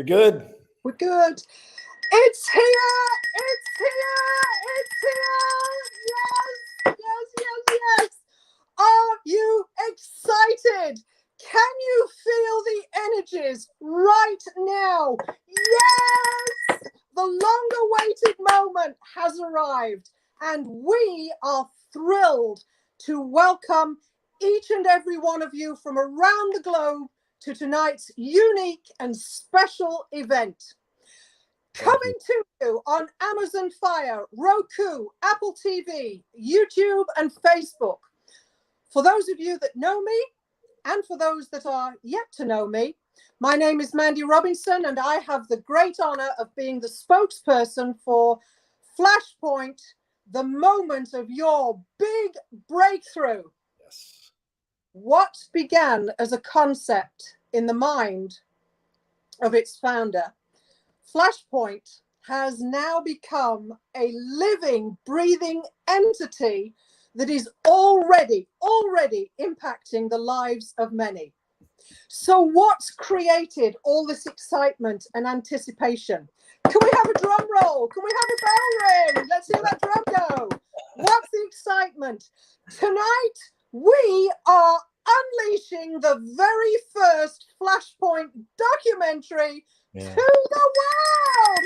You're good. We're good. It's here! It's here! It's here! Yes! Yes, yes, yes! Are you excited? Can you feel the energies right now? Yes! The long-awaited moment has arrived, and we are thrilled to welcome each and every one of you from around the globe to tonight's unique and special event. Coming to you on Amazon Fire, Roku, Apple TV, YouTube, and Facebook. For those of you that know me, and for those that are yet to know me, my name is Mandy Robinson, and I have the great honor of being the spokesperson for Flashpoint, the moment of your big breakthrough. Yes. What began as a concept in the mind of its founder, Flashpoint has now become a living, breathing entity that is already impacting the lives of many. So what's created all this excitement and anticipation? Can we have a drum roll? Can we have a bell ring? Let's hear that drum go. What's the excitement? Tonight, we are unleashing the very first Flashpoint documentary to the world.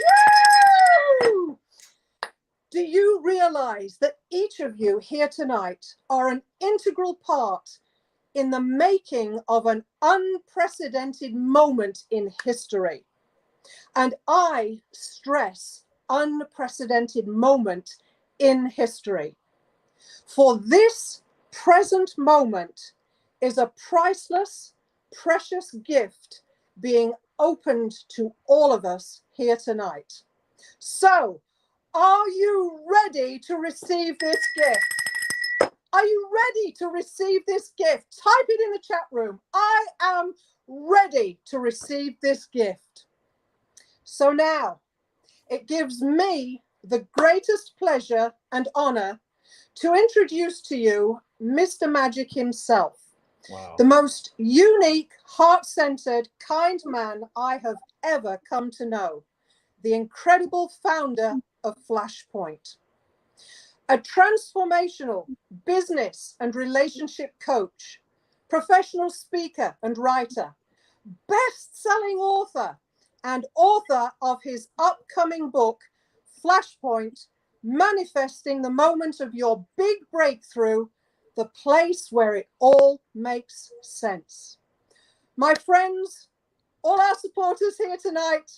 Woo! Do you realize that each of you here tonight are an integral part in the making of an unprecedented moment in history? And I stress unprecedented moment in history. For this present moment is a priceless, precious gift being opened to all of us here tonight. So, are you ready to receive this gift? Are you ready to receive this gift? Type it in the chat room. I am ready to receive this gift. So now, it gives me the greatest pleasure and honor to introduce to you Mr. Magic himself. Wow. The most unique, heart-centered, kind man I have ever come to know. The incredible founder of Flashpoint. A transformational business and relationship coach, professional speaker and writer, best-selling author, and author of his upcoming book, Flashpoint, Manifesting the Moment of Your Big Breakthrough, the place where it all makes sense. My friends, all our supporters here tonight,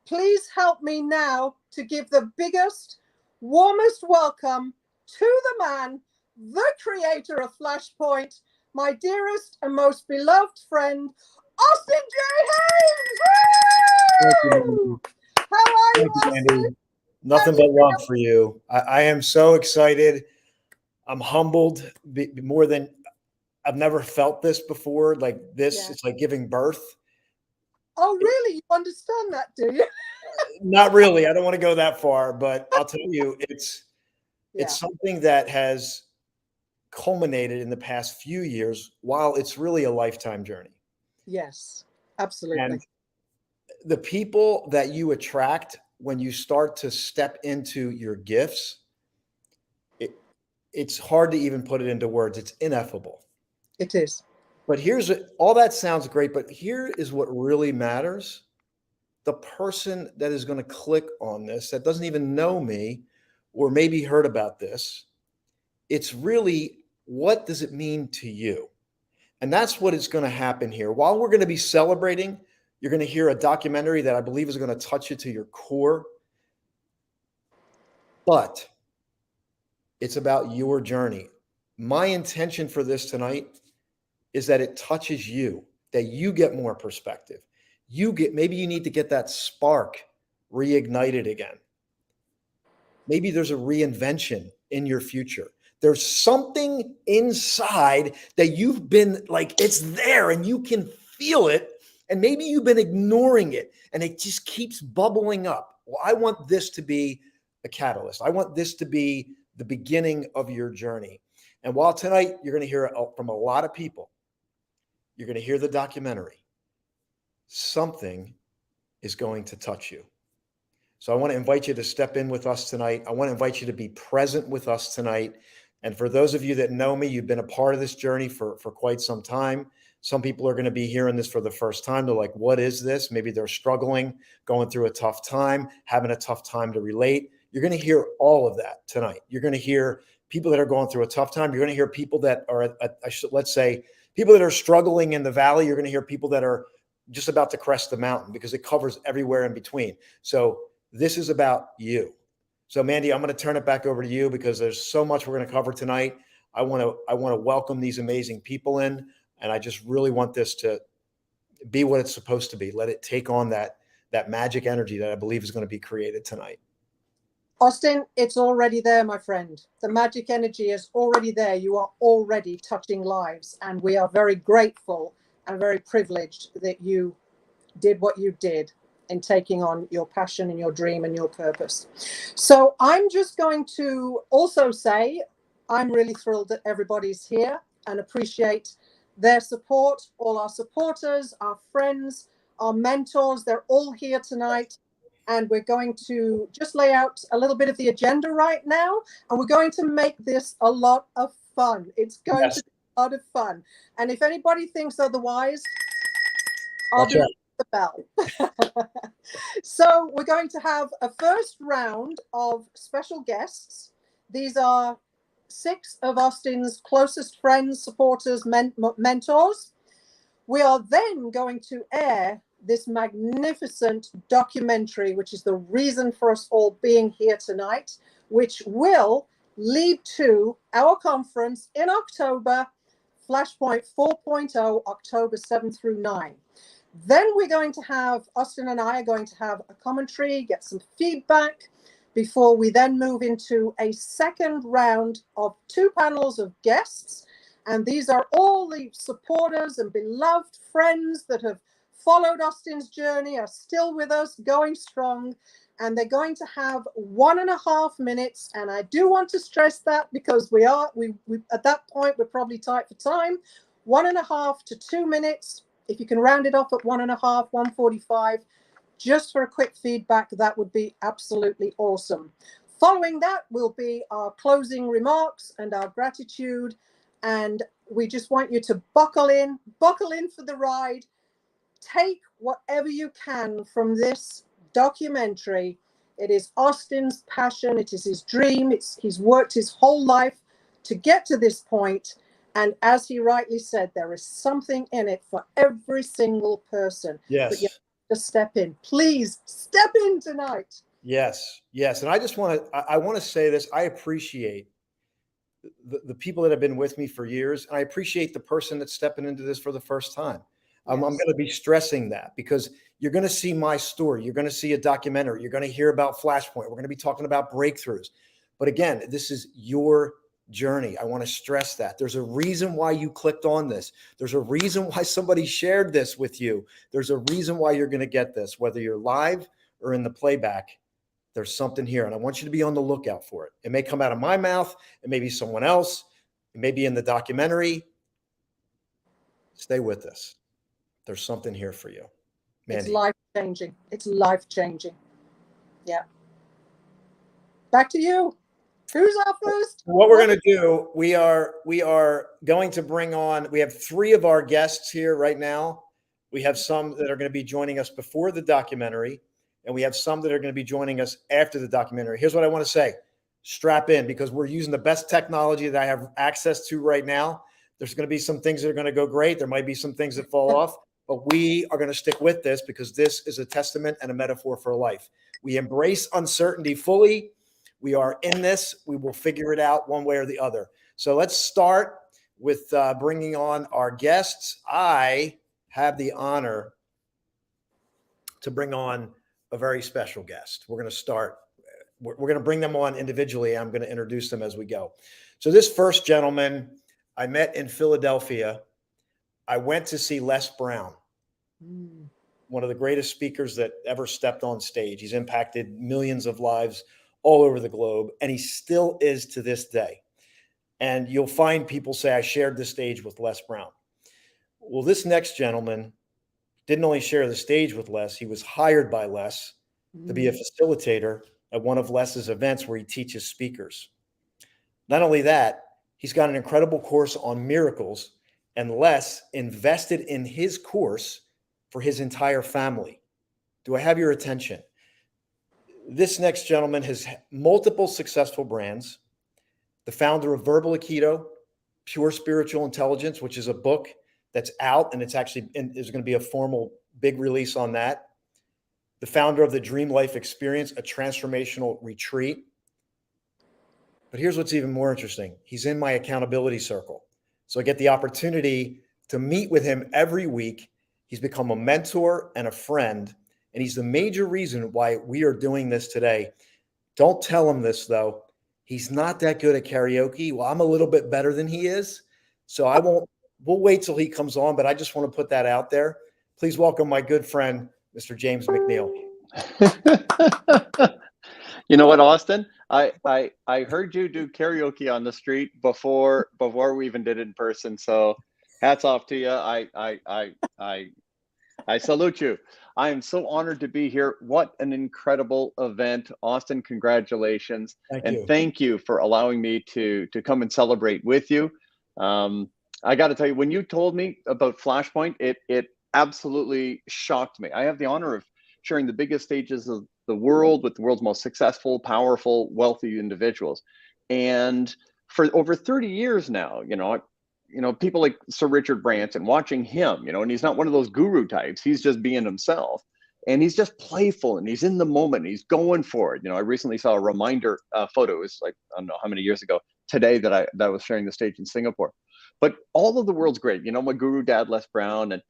please help me now to give the biggest, warmest welcome to the man, the creator of Flashpoint, my dearest and most beloved friend, Austin J. Haynes! Woo! How are you, Austin? Nothing but love for you. I am so excited. I'm humbled more than I've never felt this before. Like this, yeah. It's like giving birth. Oh, really? You understand that, do you? Not really. I don't want to go that far, but I'll tell you, it's something that has culminated in the past few years, while it's really a lifetime journey. Yes, absolutely. And the people that you attract when you start to step into your gifts, it's hard to even put it into words. It's ineffable. It is. But all that sounds great, but here is what really matters. The person that is going to click on this, that doesn't even know me or maybe heard about this, it's really, what does it mean to you? And that's what is going to happen here. While we're going to be celebrating, you're going to hear a documentary that I believe is going to touch you to your core. But it's about your journey. My intention for this tonight is that it touches you, that you get more perspective. Maybe you need to get that spark reignited again. Maybe there's a reinvention in your future. There's something inside that you've been like, it's there and you can feel it. And maybe you've been ignoring it and it just keeps bubbling up. Well, I want this to be a catalyst. I want this to be the beginning of your journey. And while tonight you're going to hear from a lot of people, you're going to hear the documentary. Something is going to touch you. So I want to invite you to step in with us tonight. I want to invite you to be present with us tonight. And for those of you that know me, you've been a part of this journey for quite some time. Some people are going to be hearing this for the first time. They're like, what is this? Maybe they're struggling, going through a tough time, having a tough time to relate. You're going to hear all of that tonight. You're going to hear people that are going through a tough time. You're going to hear people that are, let's say, people that are struggling in the valley. You're going to hear people that are just about to crest the mountain, because it covers everywhere in between. So this is about you. So Mandy, I'm going to turn it back over to you, because there's so much we're going to cover tonight. I want to welcome these amazing people in, and I just really want this to be what it's supposed to be. Let it take on that magic energy that I believe is going to be created tonight. Austin, it's already there, my friend. The magic energy is already there. You are already touching lives, and we are very grateful and very privileged that you did what you did in taking on your passion and your dream and your purpose. So I'm just going to also say I'm really thrilled that everybody's here and appreciate their support. All our supporters, our friends, our mentors, they're all here tonight. And we're going to just lay out a little bit of the agenda right now. And we're going to make this a lot of fun. It's going to be a lot of fun. And if anybody thinks otherwise, I'll be the bell. So we're going to have a first round of special guests. These are 6 of Austin's closest friends, supporters, mentors. We are then going to air this magnificent documentary, which is the reason for us all being here tonight, which will lead to our conference in October, Flashpoint 4.0, October 7 through 9. Then we're going to have, Austin and I are going to have a commentary, get some feedback, before we then move into a second round of 2 panels of guests. And these are all the supporters and beloved friends that have followed Austin's journey, are still with us, going strong. And they're going to have 1.5 minutes. And I do want to stress that, because we at that point, we're probably tight for time. 1.5 to 2 minutes. If you can round it off at 1.5, 1:45, just for a quick feedback, that would be absolutely awesome. Following that will be our closing remarks and our gratitude. And we just want you to buckle in for the ride. Take whatever you can from this documentary. It is Austin's passion. It is his dream. He's worked his whole life to get to this point. And as he rightly said, there is something in it for every single person. Yes. But you have to step in. Please step in tonight. Yes. Yes. And I just I want to say this. I appreciate the people that have been with me for years. And I appreciate the person that's stepping into this for the first time. I'm going to be stressing that, because you're going to see my story. You're going to see a documentary. You're going to hear about Flashpoint. We're going to be talking about breakthroughs. But again, this is your journey. I want to stress that. There's a reason why you clicked on this. There's a reason why somebody shared this with you. There's a reason why you're going to get this, whether you're live or in the playback. There's something here, and I want you to be on the lookout for it. It may come out of my mouth. It may be someone else. It may be in the documentary. Stay with us. There's something here for you. Mandy. It's life-changing. It's life-changing. Yeah. Back to you. Who's our first? What we're going to do, we are going to bring on, we have 3 of our guests here right now. We have some that are going to be joining us before the documentary, and we have some that are going to be joining us after the documentary. Here's what I want to say. Strap in, because we're using the best technology that I have access to right now. There's going to be some things that are going to go great. There might be some things that fall off, but we are going to stick with this, because this is a testament and a metaphor for life. We embrace uncertainty fully. We are in this. We will figure it out one way or the other. So let's start with bringing on our guests. I have the honor to bring on a very special guest. We're going to start. We're going to bring them on individually. I'm going to introduce them as we go. So this first gentleman I met in Philadelphia. I went to see Les Brown, one of the greatest speakers that ever stepped on stage. He's impacted millions of lives all over the globe, and he still is to this day. And you'll find people say, I shared the stage with Les Brown. Well, this next gentleman didn't only share the stage with Les, he was hired by Les to be a facilitator at one of Les's events where he teaches speakers. Not only that, he's got an incredible course on miracles, and Les invested in his course for his entire family. Do I have your attention? This next gentleman has multiple successful brands, the founder of Verbal Aikido, Pure Spiritual Intelligence, which is a book that's out, and it's actually there's going to be a formal big release on that. The founder of the Dream Life Experience, a transformational retreat. But here's what's even more interesting. He's in my accountability circle. So I get the opportunity to meet with him every week. He's become a mentor and a friend, and he's the major reason why we are doing this today. Don't tell him this, though. He's not that good at karaoke. Well, I'm a little bit better than he is. So we'll wait till he comes on, but I just want to put that out there. Please welcome my good friend, Mr. James McNeil. You know what, Austin? I heard you do karaoke on the street before we even did it in person. So hats off to you. I salute you. I am so honored to be here. What an incredible event. Austin, congratulations. Thank you for allowing me to come and celebrate with you. I got to tell you, when you told me about Flashpoint, it absolutely shocked me. I have the honor of sharing the biggest stages of the world with the world's most successful, powerful, wealthy individuals. And for over 30 years now, people like Sir Richard Branson, watching him, and he's not one of those guru types. He's just being himself, and he's just playful, and he's in the moment. And he's going for it. I recently saw a reminder photo. It was like, I don't know how many years ago today that I was sharing the stage in Singapore. But all of the world's great. My guru dad, Les Brown, and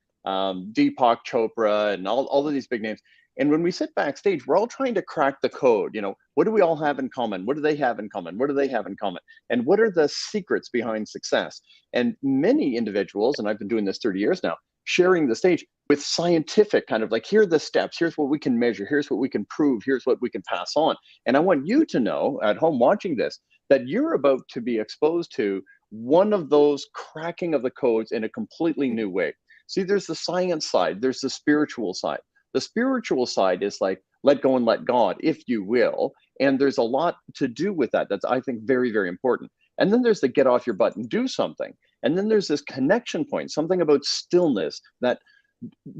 Deepak Chopra, and all of these big names. And when we sit backstage, we're all trying to crack the code. What do we all have in common? What do they have in common? What do they have in common? And what are the secrets behind success? And many individuals, and I've been doing this 30 years now, sharing the stage with scientific kind of like, here are the steps, here's what we can measure, here's what we can prove, here's what we can pass on. And I want you to know at home watching this, that you're about to be exposed to one of those cracking of the codes in a completely new way. See, there's the science side, there's the spiritual side. The spiritual side is like, let go and let God, if you will. And there's a lot to do with that. That's, I think, very, very important. And then there's the get off your butt and do something. And then there's this connection point, something about stillness, that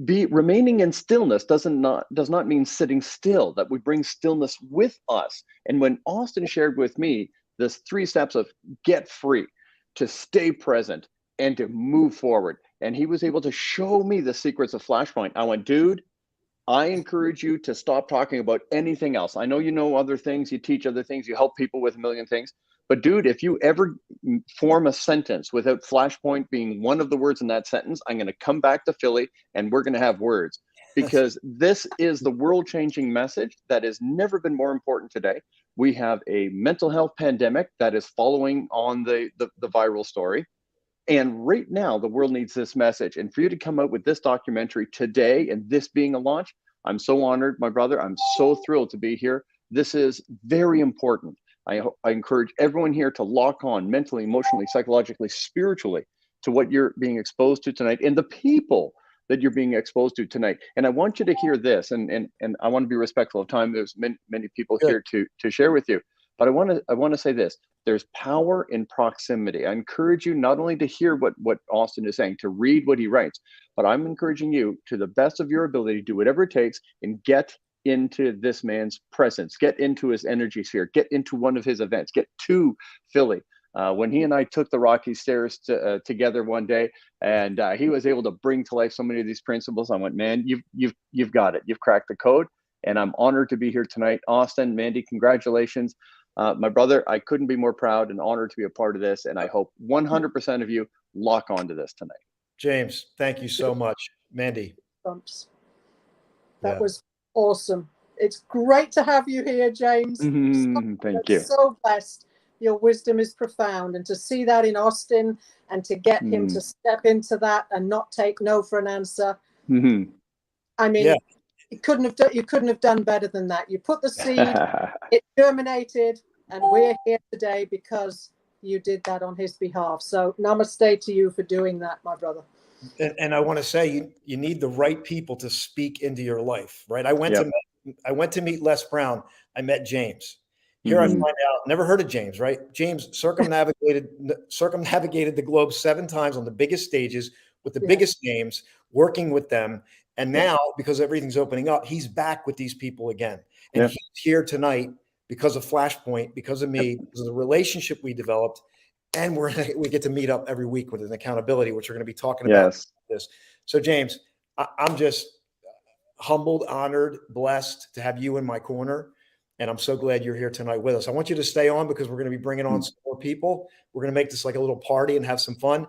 remaining in stillness does not mean sitting still, that we bring stillness with us. And when Austin shared with me this 3 steps of get free, to stay present, and to move forward, and he was able to show me the secrets of Flashpoint, I went, dude, I encourage you to stop talking about anything else. I know you know other things, you teach other things, you help people with a million things. But dude, if you ever form a sentence without Flashpoint being one of the words in that sentence, I'm going to come back to Philly and we're going to have words. Because this is the world-changing message that has never been more important today. We have a mental health pandemic that is following on the viral story. And right now, the world needs this message. And for you to come out with this documentary today and this being a launch, I'm so honored, my brother. I'm so thrilled to be here. This is very important. I encourage everyone here to lock on mentally, emotionally, psychologically, spiritually to what you're being exposed to tonight and the people that you're being exposed to tonight. And I want you to hear this, and I want to be respectful of time. There's many people here to share with you. But I want to say this. There's power in proximity. I encourage you not only to hear what Austin is saying, to read what he writes, but I'm encouraging you to the best of your ability, do whatever it takes and get into this man's presence, get into his energy sphere, get into one of his events, get to Philly. When he and I took the Rocky Stairs together one day, and he was able to bring to life so many of these principles, I went, man, you've got it. You've cracked the code. And I'm honored to be here tonight. Austin, Mandy, congratulations. My brother, I couldn't be more proud and honored to be a part of this. And I hope 100% of you lock onto this tonight. James, thank you so much. Mandy. That was awesome. It's great to have you here, James. Thank you. So blessed. Your wisdom is profound. And to see that in Austin and to get him to step into that and not take no for an answer. I mean, you couldn't have done better than that. You put the seed, it germinated, and we're here today because you did that on his behalf. So namaste to you for doing that, my brother. And I want to say you need the right people to speak into your life, right? I went to meet Les Brown. I met James. Here I find out, never heard of James, right? James circumnavigated the globe 7 times on the biggest stages with the biggest names, working with them. And now, because everything's opening up, he's back with these people again. And he's here tonight because of Flashpoint, because of me, because of the relationship we developed. And we get to meet up every week with an accountability, which we're going to be talking about this. So, James, I'm just humbled, honored, blessed to have you in my corner. And I'm so glad you're here tonight with us. I want you to stay on because we're going to be bringing on some more people. We're going to make this like a little party and have some fun.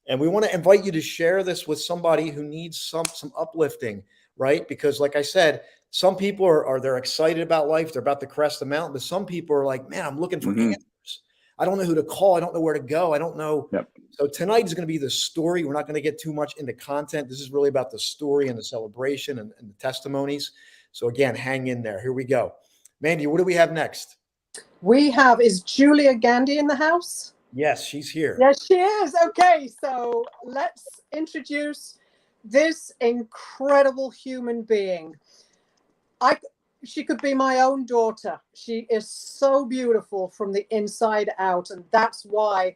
And we want to invite you to share this with somebody who needs some uplifting, right? Because like I said, some people they're excited about life. They're about to crest the mountain. But some people are like, man, I'm looking for answers. I don't know who to call. I don't know where to go. I don't know. So tonight is going to be the story. We're not going to get too much into content. This is really about the story and the celebration and the testimonies. So again, hang in there. Here we go. Mandy, what do we have next? Is Julia Gandhi in the house? Yes, she's here. Yes, she is. Okay, so let's introduce this incredible human being. She could be my own daughter. She is so beautiful from the inside out, and that's why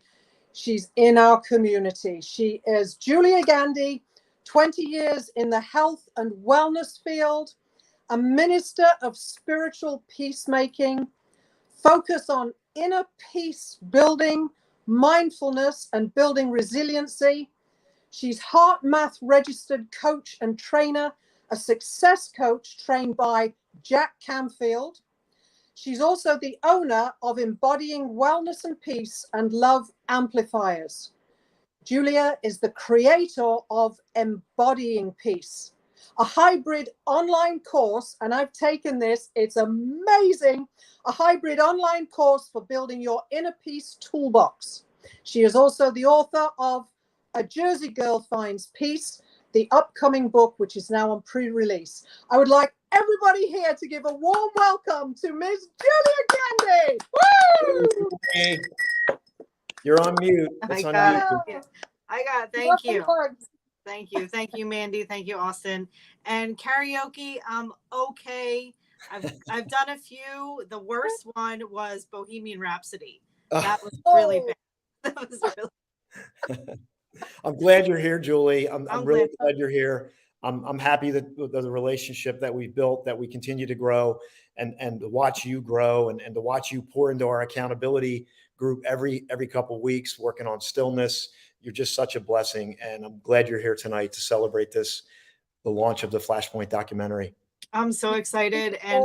she's in our community. She is Julia Gandhi, 20 years in the health and wellness field, a minister of spiritual peacemaking, focus on inner peace building, mindfulness, and building resiliency. She's Heart Math registered coach and trainer, a success coach trained by Jack Canfield. She's also the owner of Embodying Wellness and Peace and Love Amplifiers. Julia is the creator of Embodying Peace, a hybrid online course, and I've taken this, it's amazing, a hybrid online course for building your inner peace toolbox. She is also the author of A Jersey Girl Finds Peace, the upcoming book, which is now on pre-release. I would like everybody here to give a warm welcome to Miss Julia Gandhi. Woo! Hey, you're on mute. It's on mute. Thank you. Thank you, Mandy. Thank you, Austin. And karaoke, okay. I've done a few. The worst one was Bohemian Rhapsody. That was really bad. That was really. I'm glad you're here, Julie. I'm really glad you're here. I'm happy that the relationship that we've built, that we continue to grow, and to watch you grow and to watch you pour into our accountability group every couple of weeks, working on stillness. You're just such a blessing, and I'm glad you're here tonight to celebrate the launch of the Flashpoint documentary. I'm so excited, and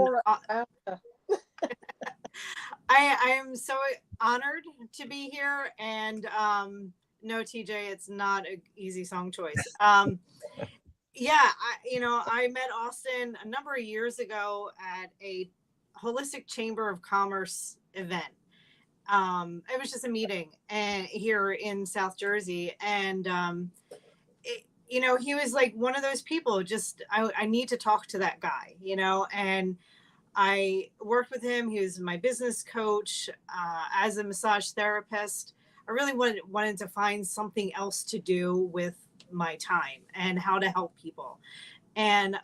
I am so honored to be here. And no, TJ, it's not an easy song choice. I met Austin a number of years ago at a Holistic Chamber of Commerce event. It was just a meeting here in South Jersey. And, he was like one of those people, I need to talk to that guy, and I worked with him. He was my business coach, as a massage therapist. I really wanted to find something else to do with my time and how to help people. And,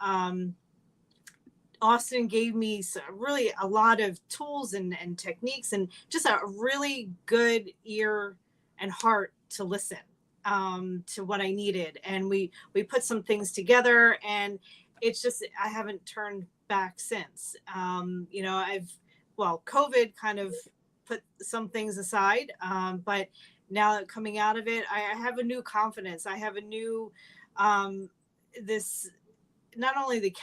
Austin gave me really a lot of tools and techniques, and just a really good ear and heart to listen to what I needed. And we put some things together, and it's just, I haven't turned back since. COVID kind of put some things aside, but now coming out of it, I have a new confidence. I have a new, not only the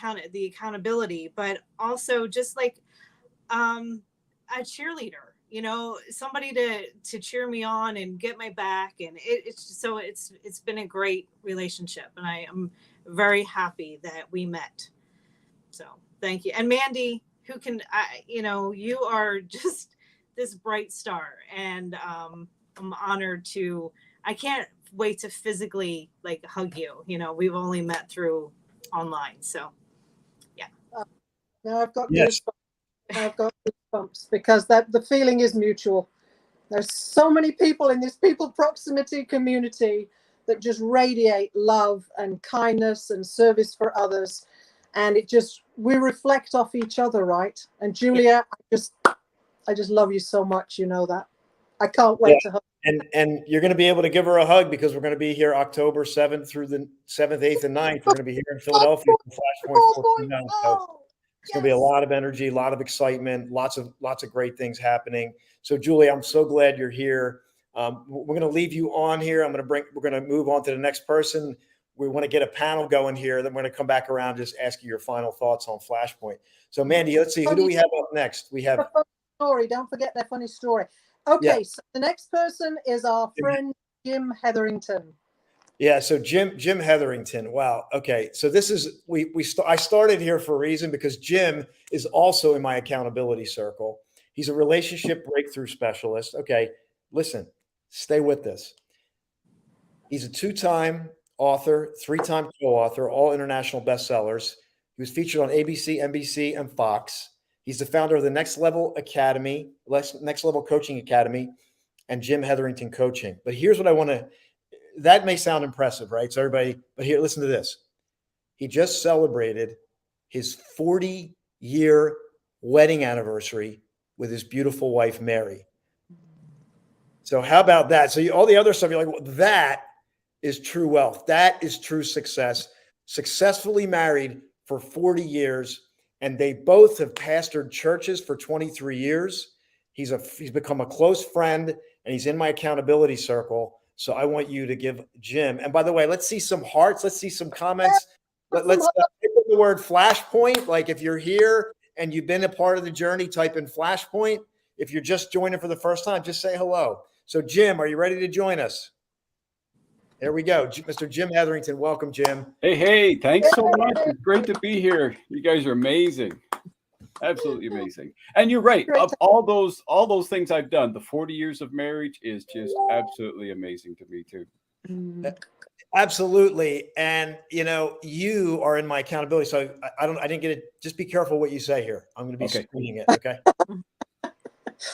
accountability, but also just like a cheerleader, somebody to cheer me on and get my back. And it's been a great relationship, and I am very happy that we met. So thank you. And Mandy, you are just this bright star, and I'm honored I can't wait to physically hug you. We've only met through online, so yeah. Now I've got goosebumps because the feeling is mutual. There's so many people in this people proximity community that just radiate love and kindness and service for others. And we reflect off each other, right? And Julia, I just love you so much. You know that. I can't wait to hug. And you're going to be able to give her a hug because we're going to be here October 7th through the 7th, 8th, and 9th. We're going to be here in Philadelphia for Flashpoint 14. So it's going to be a lot of energy, a lot of excitement, lots of great things happening. So Julie, I'm so glad you're here. We're going to leave you on here. We're going to move on to the next person. We want to get a panel going here. Then we're going to come back around, just ask you your final thoughts on Flashpoint. So Mandy, let's see, who do we have up next? We have story. Don't forget their funny story. Okay, so the next person is our friend Jim Hetherington. Yeah, so Jim Hetherington. Wow. Okay, so this is I started here for a reason because Jim is also in my accountability circle. He's a relationship breakthrough specialist. Okay, listen, stay with this. He's a 2-time author, 3-time co-author, all international bestsellers. He was featured on ABC, NBC, and Fox. He's the founder of the Next Level Academy, Next Level Coaching Academy, and Jim Hetherington Coaching. But here's what I want to, that may sound impressive, right? So everybody, but here, listen to this. He just celebrated his 40-year wedding anniversary with his beautiful wife, Mary. So how about that? So all the other stuff, you're like, well, that is true wealth. That is true success. Successfully married for 40 years. And they both have pastored churches for 23 years. He's become a close friend, and he's in my accountability circle. So I want you to give Jim. And by the way, let's see some hearts. Let's see some comments. Let's hit the word Flashpoint. Like if you're here and you've been a part of the journey, type in Flashpoint. If you're just joining for the first time, just say hello. So Jim, are you ready to join us? There we go. Mr. Jim Hetherington. Welcome, Jim. Hey, thanks so much. It's great to be here. You guys are amazing. Absolutely amazing. And you're right. Of all those things I've done, the 40 years of marriage is just absolutely amazing to me too. Absolutely. And you are in my accountability. So I didn't get it. Just be careful what you say here. I'm going to be screening it. Okay.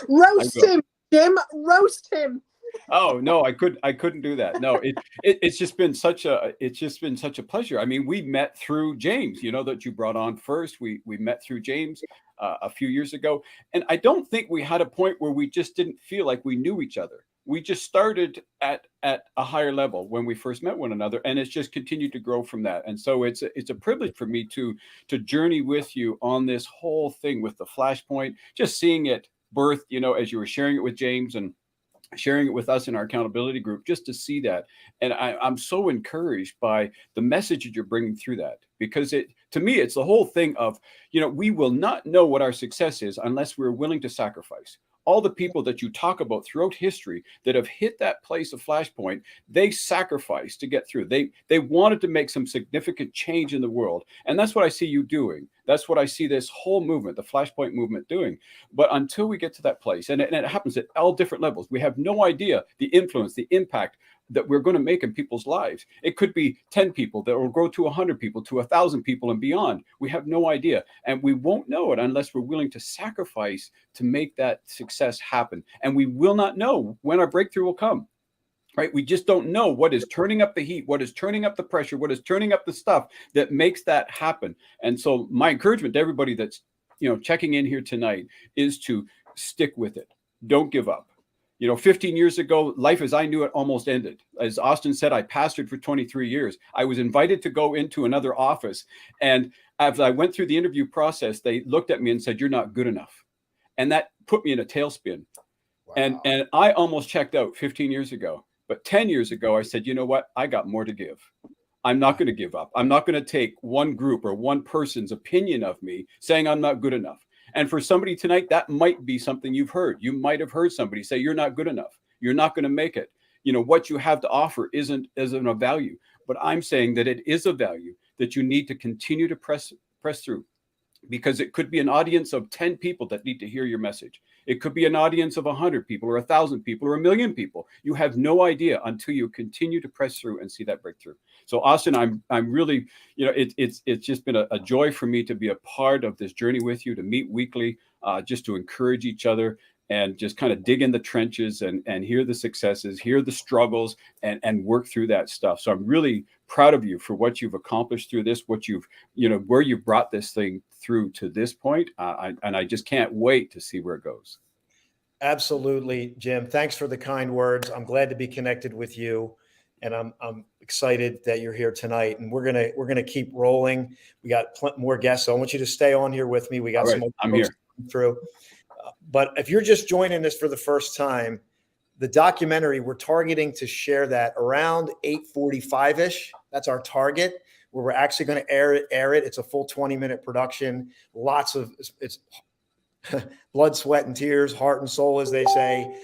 Roast him, Jim. Roast him. Oh no, I couldn't do that. No, it's just been such a pleasure. I mean, we met through James, that you brought on first. We met through James a few years ago, and I don't think we had a point where we just didn't feel like we knew each other. We just started at a higher level when we first met one another, and it's just continued to grow from that. And so it's a privilege for me to journey with you on this whole thing with the Flashpoint, just seeing it birth, as you were sharing it with James and sharing it with us in our accountability group, just to see that. And I'm so encouraged by the message that you're bringing through that, because to me, it's the whole thing of, we will not know what our success is unless we're willing to sacrifice. All the people that you talk about throughout history that have hit that place of Flashpoint, they sacrificed to get through. They wanted to make some significant change in the world. And that's what I see you doing. That's what I see this whole movement, the Flashpoint movement, doing. But until we get to that place, and it happens at all different levels, we have no idea the influence, the impact that we're going to make in people's lives. It could be 10 people that will grow to 100 people, to 1,000 people and beyond. We have no idea. And we won't know it unless we're willing to sacrifice to make that success happen. And we will not know when our breakthrough will come. Right? We just don't know what is turning up the heat, what is turning up the pressure, what is turning up the stuff that makes that happen. And so my encouragement to everybody that's, checking in here tonight is to stick with it. Don't give up. 15 years ago, life as I knew it almost ended. As Austin said, I pastored for 23 years. I was invited to go into another office. And as I went through the interview process, they looked at me and said, "You're not good enough." And that put me in a tailspin. Wow. And I almost checked out 15 years ago. But 10 years ago, I said, you know what? I got more to give. I'm not going to give up. I'm not going to take one group or one person's opinion of me saying I'm not good enough. And for somebody tonight, that might be something you've heard. You might have heard somebody say, you're not good enough. You're not going to make it. What you have to offer isn't of value. But I'm saying that it is of value, that you need to continue to press through. Because it could be an audience of 10 people that need to hear your message. It could be an audience of 100 people or 1,000 people or 1,000,000 people. You have no idea until you continue to press through and see that breakthrough. So Austin, I'm really, it's just been a joy for me to be a part of this journey with you, to meet weekly, just to encourage each other and just kind of dig in the trenches and hear the successes, hear the struggles, and work through that stuff. So I'm really proud of you for what you've accomplished through this, what you've, where you brought this thing through to this point. And I just can't wait to see where it goes. Absolutely, Jim. Thanks for the kind words. I'm glad to be connected with you, and I'm excited that you're here tonight. And we're gonna keep rolling. We got more guests, so I want you to stay on here with me. We got All right, some I'm here through. But if you're just joining us for the first time, the documentary, we're targeting to share that around 8:45-ish. That's our target, where we're actually going to air it. It's a full 20-minute production. It's blood, sweat, and tears, heart and soul, as they say.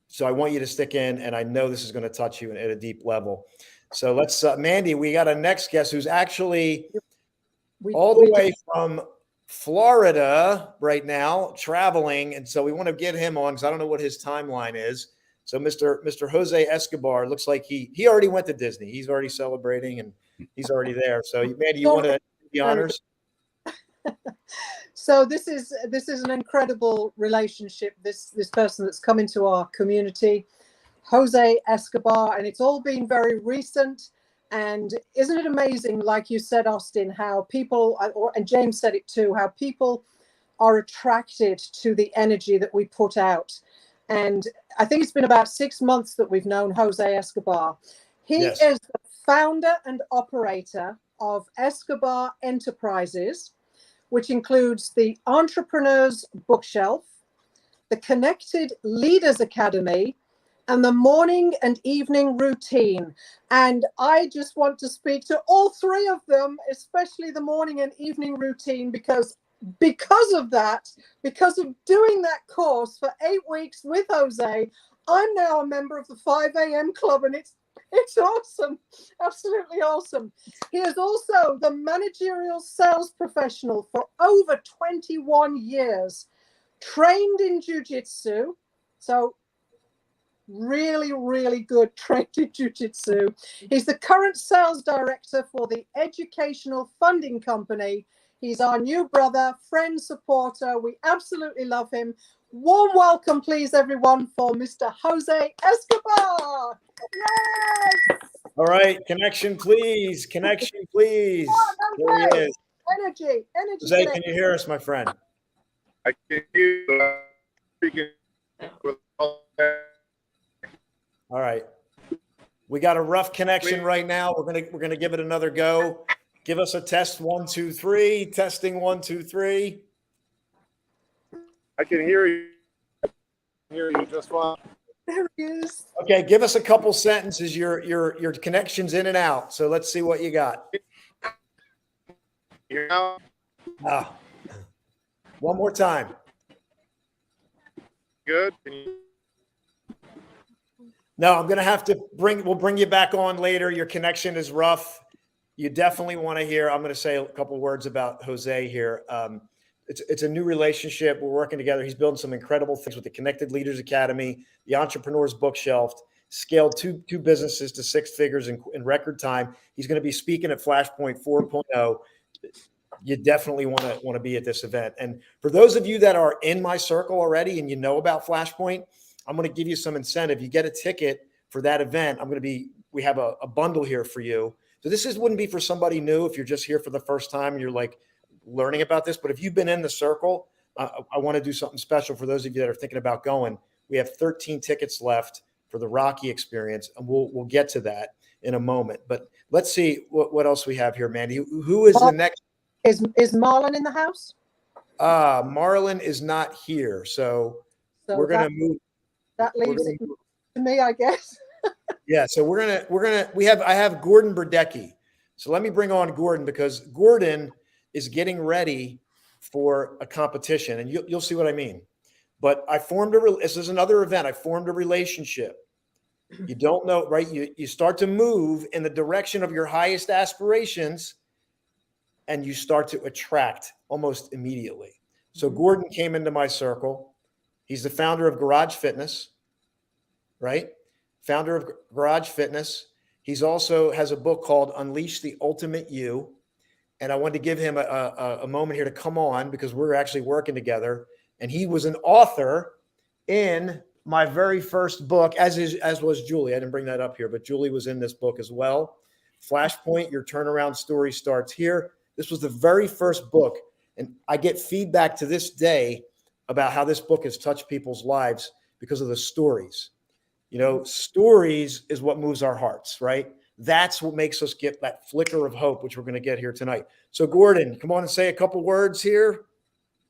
So I want you to stick in, and I know this is going to touch you at a deep level. So let's, Mandy, we got a next guest who's actually all the way from Florida right now, traveling. And so we want to get him on because I don't know what his timeline is. So Mr. Jose Escobar looks like he already went to Disney. He's already celebrating and he's already there. So Mandy, you want to do the honors? So this is an incredible relationship. This person that's come into our community, Jose Escobar, and it's all been very recent. And isn't it amazing, like you said, Austin, how people, and James said it too, how people are attracted to the energy that we put out. And I think it's been about 6 months that we've known Jose Escobar. He is the founder and operator of Escobar Enterprises, which includes the Entrepreneurs Bookshelf, the Connected Leaders Academy, and the morning and evening routine. And I just want to speak to all three of them, especially the morning and evening routine, because of that, because of doing that course for 8 weeks with Jose, I'm now a member of the 5 a.m. club, and it's awesome, absolutely awesome. He is also the managerial sales professional for over 21 years, trained in jiu-jitsu, so really, really good, trained in jiu-jitsu. He's the current sales director for the educational funding company. He's our new brother, friend, supporter. We absolutely love him. Warm welcome, please, everyone, for Mr. Jose Escobar. Yes! All right, connection, please. Connection, please. Oh, there he is. Energy. Jose, can you hear us, my friend? I can hear you. All right. We got a rough connection right now. We're gonna give it another go. Give us a test. 1, 2, 3. Testing 1, 2, 3. I can hear you. Hear you just fine. There he is. Okay, give us a couple sentences. Your connection's in and out. So let's see what you got. You know? One more time. Good. Can you... No, I'm gonna have to we'll bring you back on later. Your connection is rough. You definitely want to hear. I'm going to say a couple words about Jose here. It's a new relationship. We're working together. He's building some incredible things with the Connected Leaders Academy, the Entrepreneurs Bookshelf, scaled two businesses to 6 figures in record time. He's going to be speaking at Flashpoint 4.0. You definitely want to be at this event. And for those of you that are in my circle already and you know about Flashpoint, I'm going to give you some incentive. You get a ticket for that event. We have a bundle here for you. So this wouldn't be for somebody new if you're just here for the first time and you're like learning about this. But if you've been in the circle, I want to do something special for those of you that are thinking about going. We have 13 tickets left for the Rocky experience, and we'll get to that in a moment. But let's see what else we have here, Mandy. Who is the next? Is Marlon in the house? Marlon is not here, so we're gonna move. That leaves it to me, I guess. Yeah, so I have Gordon Burdecki. So let me bring on Gordon because Gordon is getting ready for a competition, and you'll see what I mean. But this is another event. I formed a relationship. You don't know, right? You start to move in the direction of your highest aspirations, and you start to attract almost immediately. So Gordon came into my circle. He's the founder of Garage Fitness, right? Founder of Garage Fitness. He's also has a book called Unleash the Ultimate You. And I wanted to give him a moment here to come on because we're actually working together And he was an author in my very first book, as was Julie. I didn't bring that up here, but Julie was in this book as well. Flashpoint, Your Turnaround Story Starts Here. This was the very first book. And I get feedback to this day about how this book has touched people's lives because of the stories. Stories is what moves our hearts, right? That's what makes us get that flicker of hope, which we're going to get here tonight. So, Gordon, come on and say a couple words here.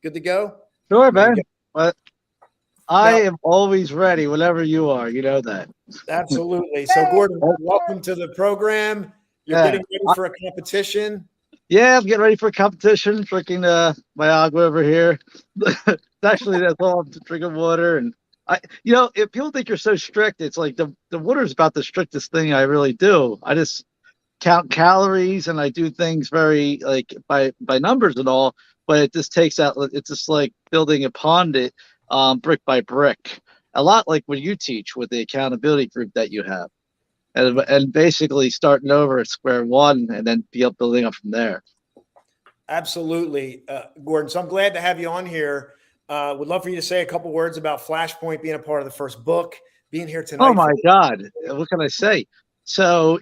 Good to go? Sure, man. But I am always ready whenever you are. You know that. Absolutely. So, Gordon, welcome to the program. You're getting ready for a competition. Yeah, I'm getting ready for a competition. Drinking my agua over here. Actually, that's all. I'm drinking water, and if people think you're so strict, it's like the water is about the strictest thing I really do. I just count calories and I do things very like by numbers and all. But it just takes out. It's just like building a pond, brick by brick. A lot like what you teach with the accountability group that you have. And basically starting over at square one and then building up from there. Absolutely, Gordon. So I'm glad to have you on here. Would love for you to say a couple words about Flashpoint being a part of the first book, being here tonight. Oh my God, what can I say? So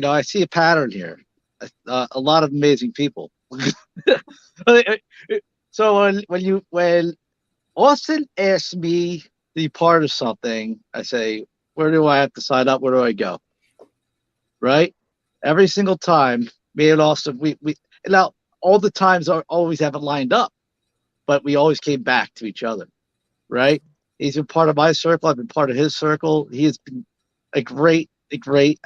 I see a pattern here. A lot of amazing people. So when Austin asks me to be part of something, I say, where do I have to sign up? Where do I go? Right? Every single time, me and Austin, we now all the times always haven't lined up, but we always came back to each other. Right? He's been part of my circle. I've been part of his circle. He has been a great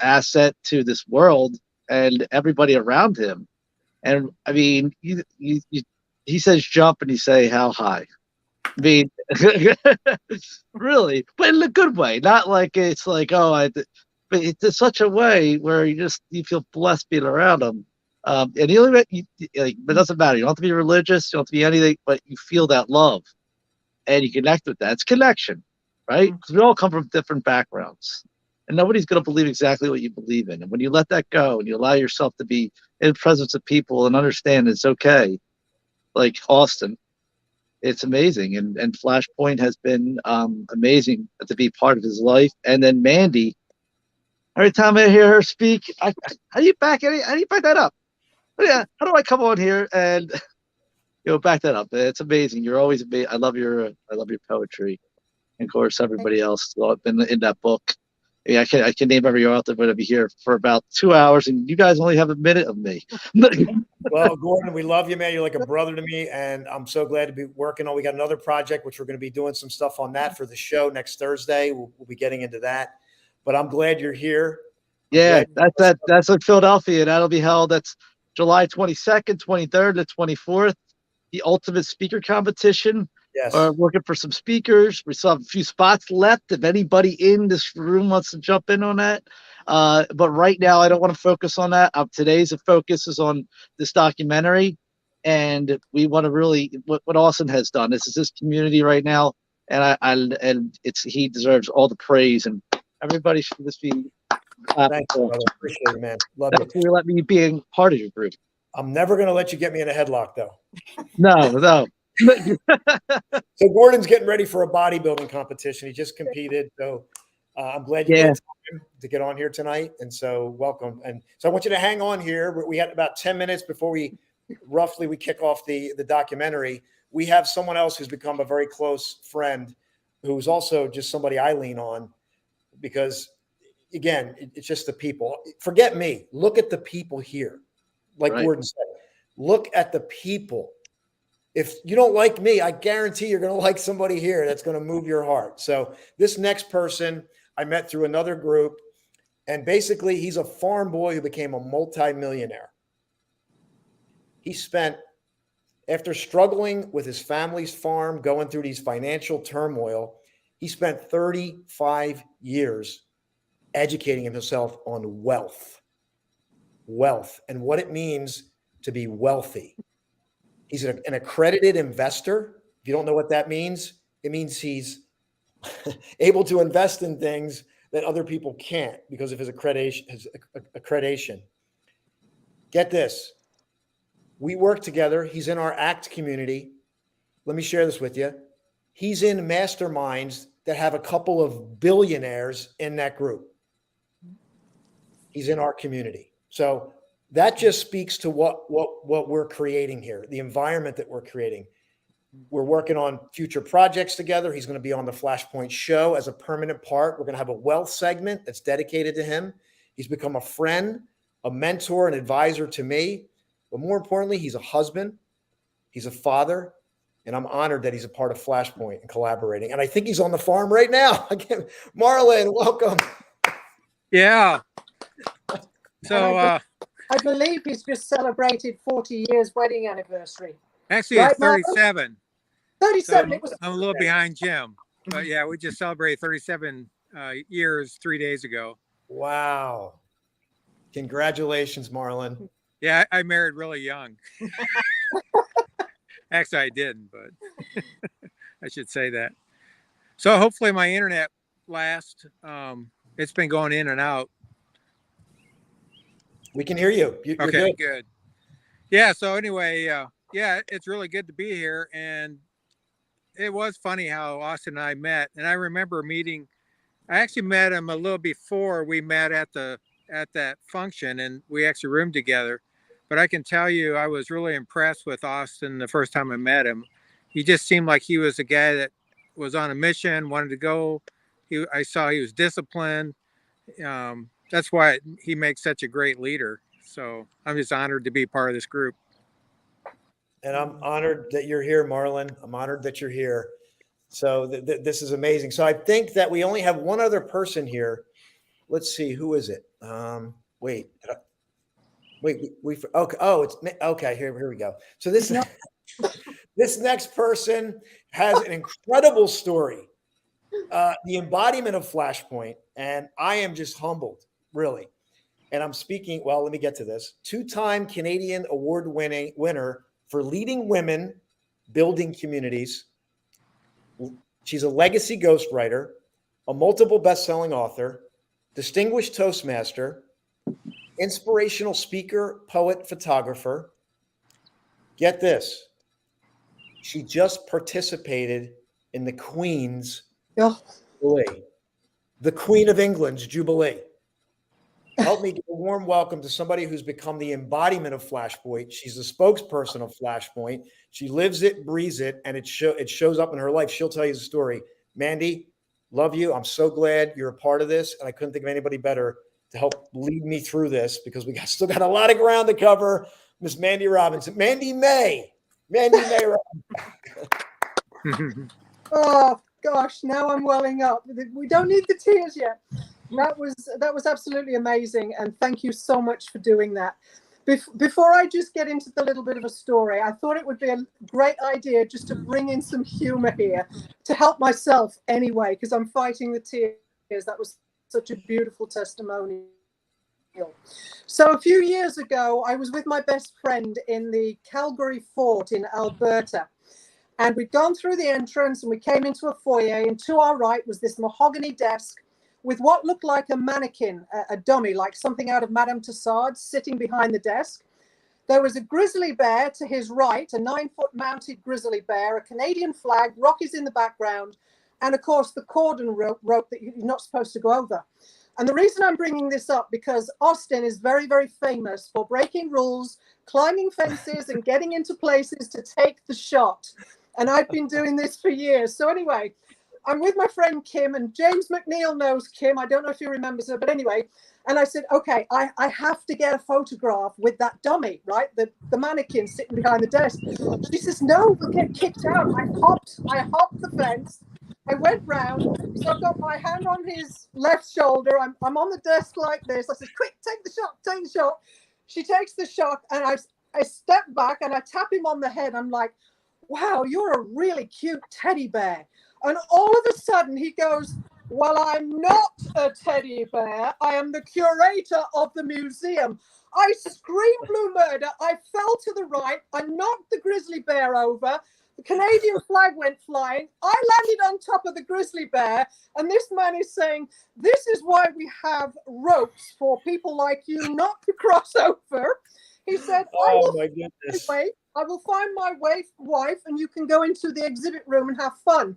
asset to this world and everybody around him. And I mean, he says jump and you say how high. I mean, really, but in a good way, not like it's like, but it's in such a way where you feel blessed being around him. And the only way, but it doesn't matter. You don't have to be religious. You don't have to be anything, but you feel that love and you connect with that. It's connection, right? Because we all come from different backgrounds and nobody's going to believe exactly what you believe in. And when you let that go and you allow yourself to be in the presence of people and understand it's okay, like Austin, it's amazing. And Flashpoint has been amazing to be part of his life. And then Mandy, every time I hear her speak, how do you back that up? Yeah, how do I come on here and back that up? It's amazing. You're always amazing. I love your poetry, and of course everybody else has been in that book. Yeah, I can name every author, but I'll be here for about 2 hours, and you guys only have a minute of me. Well, Gordon, we love you, man. You're like a brother to me, and I'm so glad to be working on. We got another project, which we're going to be doing some stuff on that for the show next Thursday. We'll be getting into that, but I'm glad you're here. Yeah, that's in Philadelphia. That'll be held. That's July 22nd, 23rd, and 24th. The ultimate speaker competition. Yes. We're looking for some speakers. We still have a few spots left. If anybody in this room wants to jump in on that. But right now, I don't want to focus on that. Today's focus is on this documentary. And we want to really, what Austin has done. This is his community right now. And he deserves all the praise. And everybody should just be Thanks, brother. Appreciate it, man. Love you. You let me being part of your group. I'm never going to let you get me in a headlock, though. No. So Gordon's getting ready for a bodybuilding competition. He just competed. So I'm glad you had time to get on here tonight. And so welcome. And so I want you to hang on here. We had about 10 minutes before we kick off the documentary. We have someone else who's become a very close friend who's also just somebody I lean on because, again, it's just the people. Forget me. Look at the people here. Like Gordon said, look at the people. If you don't like me, I guarantee you're going to like somebody here that's going to move your heart. So this next person I met through another group, and basically he's a farm boy who became a multimillionaire. He spent, after struggling with his family's farm, going through these financial turmoil, he spent 35 years educating himself on wealth and what it means to be wealthy. He's an accredited investor. If you don't know what that means, it means he's able to invest in things that other people can't because of his accreditation. Get this. We work together. He's in our ACT community. Let me share this with you. he's in masterminds that have a couple of billionaires in that group. He's in our community. So that just speaks to what we're creating here, the environment that we're creating. We're working on future projects together. He's going to be on the Flashpoint show as a permanent part. We're going to have a wealth segment that's dedicated to him. He's become a friend, a mentor, an advisor to me. But more importantly, he's a husband. He's a father. And I'm honored that he's a part of Flashpoint and collaborating. And I think he's on the farm right now. Marlon, welcome. Yeah. So I believe he's just celebrated 40 years wedding anniversary. actually, Right, it's 37. 37. So It was. I'm a little behind Jim, but yeah, we just celebrated 37 years 3 days ago. Wow. Congratulations, Marlon. Yeah, I married really young. Actually, I didn't, but I should say that. So hopefully my internet lasts. It's been going in and out. We can hear you. You're Okay, good. good. Yeah. So anyway, yeah, it's really good to be here. And it was funny how Austin and I met. And I remember I actually met him a little before we met at that function, and we actually roomed together. But I can tell you, I was really impressed with Austin the first time I met him. He just seemed like he was a guy that was on a mission, wanted to go. I saw he was disciplined. That's why he makes such a great leader. So I'm just honored to be part of this group. And I'm honored that you're here, Marlon. I'm honored that you're here. So this is amazing. So I think that we only have one other person here. Let's see, who is it? Wait. Okay. Oh, it's okay. Here we go. So this next person has an incredible story, the embodiment of Flashpoint, and I am just humbled, really. And I'm speaking. Well, let me get to this. 2-time Canadian award-winning winner for leading women building communities. She's a legacy ghostwriter, a multiple best-selling author, distinguished Toastmaster, inspirational speaker, poet, photographer. Get this. She just participated in the Queen's Jubilee, the Queen of England's Jubilee. Help me give a warm welcome to somebody who's become the embodiment of Flashpoint. She's the spokesperson of Flashpoint. She lives it, breathes it, and it shows up in her life. She'll tell you the story. Mandy, love you. I'm so glad you're a part of this, and I couldn't think of anybody better to help lead me through this because we still got a lot of ground to cover. Miss Mandy Robinson. Mandy May Robinson. Oh gosh, now I'm welling up. We don't need the tears yet. That was absolutely amazing, and thank you so much for doing that. Before I just get into the little bit of a story, I thought it would be a great idea just to bring in some humor here to help myself anyway, because I'm fighting the tears. That was such a beautiful testimonial. So a few years ago, I was with my best friend in the Calgary Fort in Alberta. And we'd gone through the entrance and we came into a foyer, and to our right was this mahogany desk with what looked like a mannequin, a dummy, like something out of Madame Tussauds sitting behind the desk. There was a grizzly bear to his right, a 9-foot mounted grizzly bear, a Canadian flag, Rockies in the background, and of course the cordon rope that you're not supposed to go over. And the reason I'm bringing this up, because Austin is very, very famous for breaking rules, climbing fences, and getting into places to take the shot. And I've been doing this for years. So anyway, I'm with my friend Kim, and James McNeil knows Kim. I don't know if you remember her, but anyway. And I said, okay, I have to get a photograph with that dummy, right? The mannequin sitting behind the desk. She says, no, we'll get kicked out. I hopped the fence. I went round. So I've got my hand on his left shoulder. I'm on the desk like this. I said, quick, take the shot. She takes the shot, and I step back and I tap him on the head. I'm like, wow, you're a really cute teddy bear. And all of a sudden he goes, well, I'm not a teddy bear. I am the curator of the museum. I screamed blue murder. I fell to the right. I knocked the grizzly bear over. The Canadian flag went flying. I landed on top of the grizzly bear. And this man is saying, this is why we have ropes for people like you not to cross over. He said, Oh my goodness. I will find my wife and you can go into the exhibit room and have fun.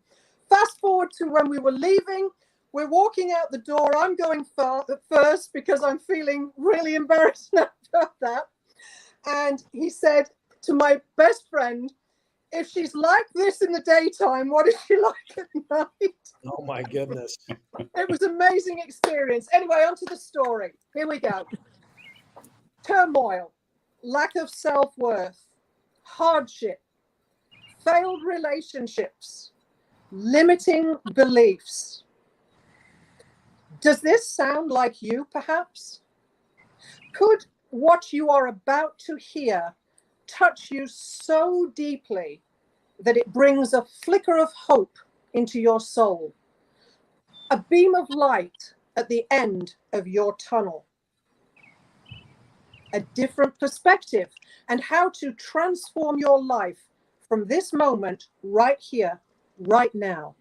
Fast forward to when we were leaving. We're walking out the door. I'm going first because I'm feeling really embarrassed now about that. And he said to my best friend, if she's like this in the daytime, what is she like at night? Oh my goodness. It was an amazing experience. Anyway, on to the story. Here we go. Turmoil, lack of self-worth, hardship, failed relationships, limiting beliefs. Does this sound like you, perhaps? Could what you are about to hear touch you so deeply that it brings a flicker of hope into your soul, a beam of light at the end of your tunnel, a different perspective, and how to transform your life from this moment right here, right now?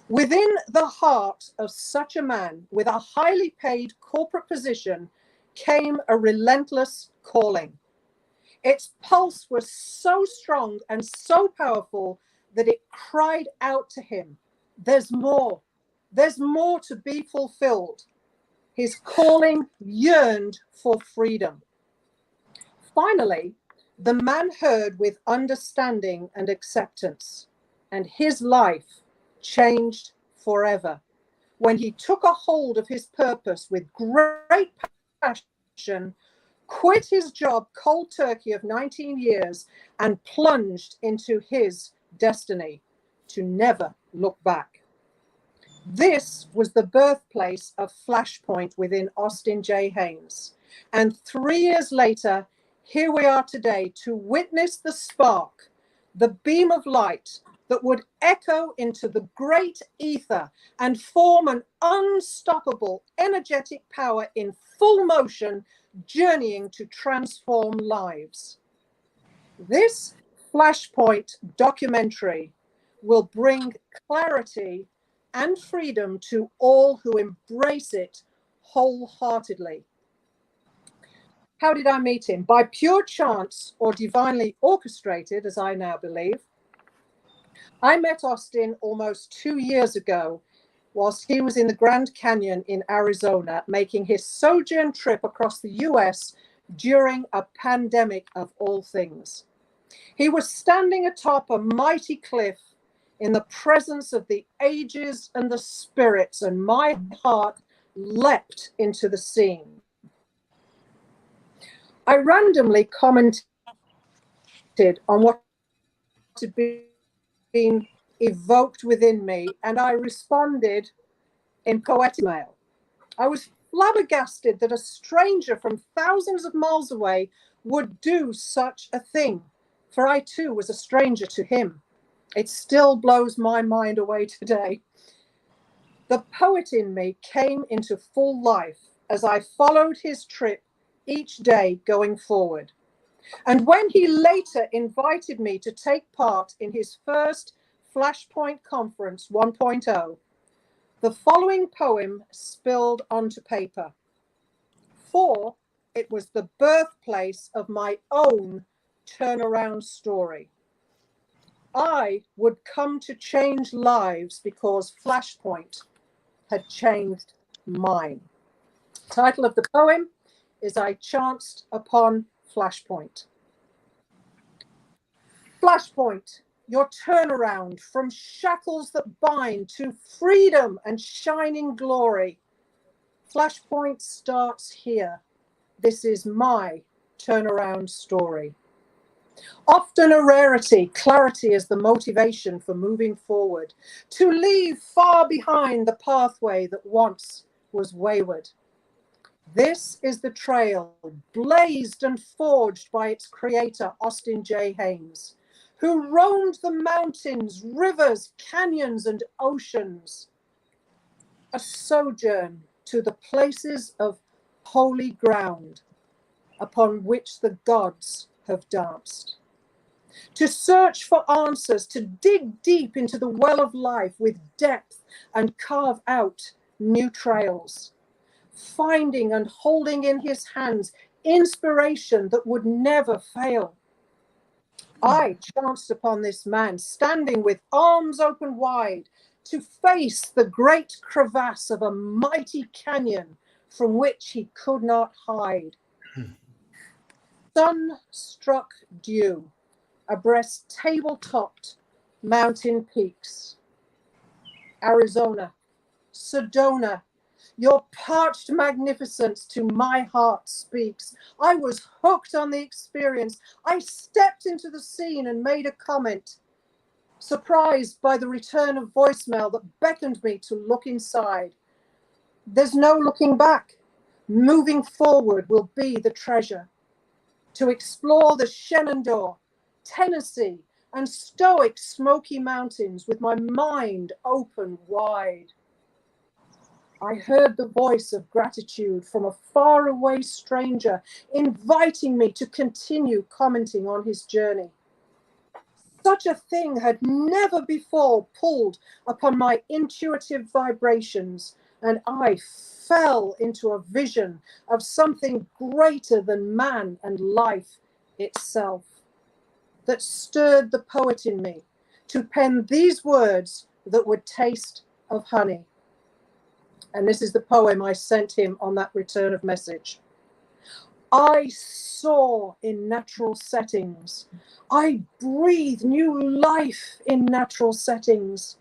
Within the heart of such a man with a highly paid corporate position came a relentless calling. Its pulse was so strong and so powerful that it cried out to him, there's more to be fulfilled. His calling yearned for freedom. Finally, the man heard with understanding and acceptance, and his life changed forever when he took a hold of his purpose with great passion, quit his job cold turkey of 19 years, and plunged into his destiny to never look back. This was the birthplace of Flashpoint within Austin J. Haynes. And 3 years later, here we are today to witness the spark, the beam of light that would echo into the great ether and form an unstoppable, energetic power in full motion, journeying to transform lives. This Flashpoint documentary will bring clarity and freedom to all who embrace it wholeheartedly. How did I meet him? By pure chance or divinely orchestrated, as I now believe. I met Austin almost 2 years ago whilst he was in the Grand Canyon in Arizona, making his sojourn trip across the US during a pandemic of all things. He was standing atop a mighty cliff in the presence of the ages and the spirits, and my heart leapt into the scene. I randomly commented on what had been evoked within me, and I responded in poetic mail. I was flabbergasted that a stranger from thousands of miles away would do such a thing, for I too was a stranger to him. It still blows my mind away today. The poet in me came into full life as I followed his trip each day going forward. And when he later invited me to take part in his first Flashpoint Conference 1.0, the following poem spilled onto paper. For it was the birthplace of my own turnaround story. I would come to change lives because Flashpoint had changed mine. Title of the poem is I Chanced Upon Flashpoint. Flashpoint, your turnaround from shackles that bind to freedom and shining glory. Flashpoint starts here. This is my turnaround story. Often a rarity, clarity is the motivation for moving forward, to leave far behind the pathway that once was wayward. This is the trail blazed and forged by its creator, Austin J. Haynes, who roamed the mountains, rivers, canyons, and oceans. A sojourn to the places of holy ground upon which the gods have danced. To search for answers, to dig deep into the well of life with depth and carve out new trails. Finding and holding in his hands inspiration that would never fail. I chanced upon this man standing with arms open wide to face the great crevasse of a mighty canyon from which he could not hide. Sun-struck dew abreast table-topped mountain peaks. Arizona, Sedona, your parched magnificence to my heart speaks. I was hooked on the experience. I stepped into the scene and made a comment, surprised by the return of voicemail that beckoned me to look inside. There's no looking back. Moving forward will be the treasure. To explore the Shenandoah, Tennessee, and stoic Smoky Mountains with my mind open wide. I heard the voice of gratitude from a faraway stranger, inviting me to continue commenting on his journey. Such a thing had never before pulled upon my intuitive vibrations, and I fell into a vision of something greater than man and life itself, that stirred the poet in me to pen these words that would taste of honey. And this is the poem I sent him on that return of message. I soar in natural settings. I breathe new life in natural settings.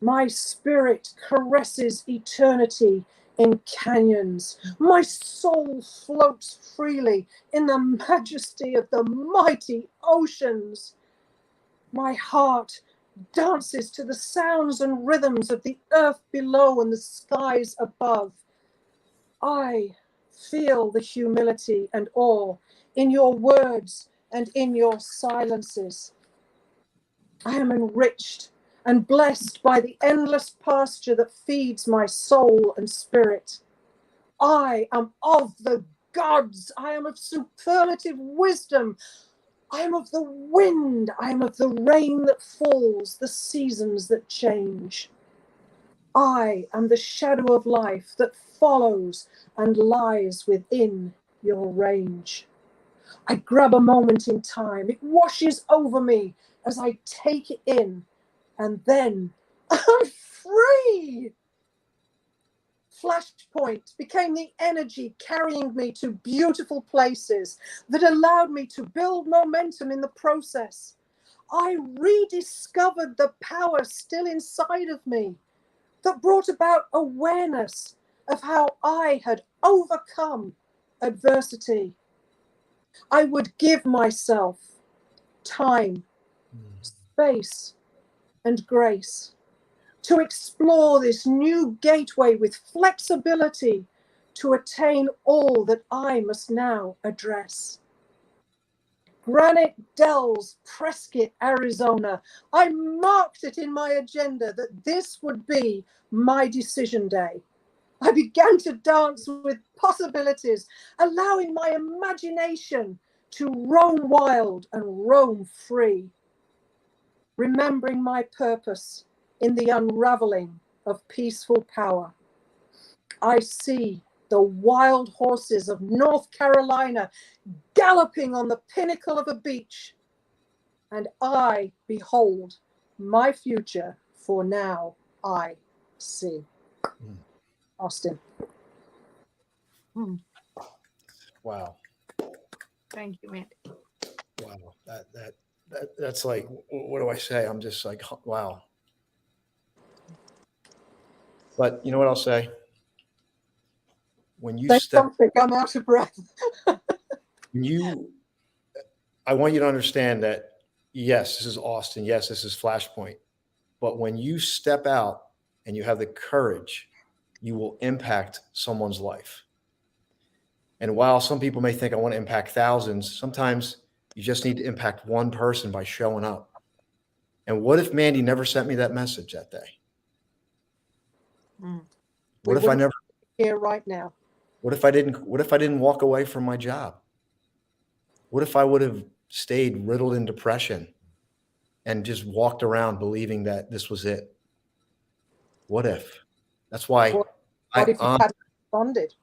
My spirit caresses eternity in canyons. My soul floats freely in the majesty of the mighty oceans. My heart dances to the sounds and rhythms of the earth below and the skies above. I feel the humility and awe in your words and in your silences. I am enriched and blessed by the endless pasture that feeds my soul and spirit. I am of the gods. I am of superlative wisdom. I am of the wind. I am of the rain that falls, the seasons that change. I am the shadow of life that follows and lies within your range. I grab a moment in time. It washes over me as I take it in, and then I'm free. Flashpoint became the energy carrying me to beautiful places that allowed me to build momentum in the process. I rediscovered the power still inside of me that brought about awareness of how I had overcome adversity. I would give myself time, space, and grace to explore this new gateway with flexibility to attain all that I must now address. Granite Dells, Prescott, Arizona. I marked it in my agenda that this would be my decision day. I began to dance with possibilities, allowing my imagination to roam wild and roam free. Remembering my purpose in the unraveling of peaceful power. I see the wild horses of North Carolina galloping on the pinnacle of a beach, and I behold my future, for now I see. Austin. Wow. Thank you, Mandy. Wow. That's like, what do I say? I'm just like, wow. But you know what I'll say? When you I'm out of breath. I want you to understand that, yes, this is Austin. Yes, this is Flashpoint. But when you step out and you have the courage, you will impact someone's life. And while some people may think I want to impact thousands, sometimes you just need to impact one person by showing up. And what if Mandy never sent me that message that day? What if I never here right now? What if I didn't walk away from my job? What if I would have stayed riddled in depression and just walked around believing that this was it? What if? That's why What if you hadn't responded?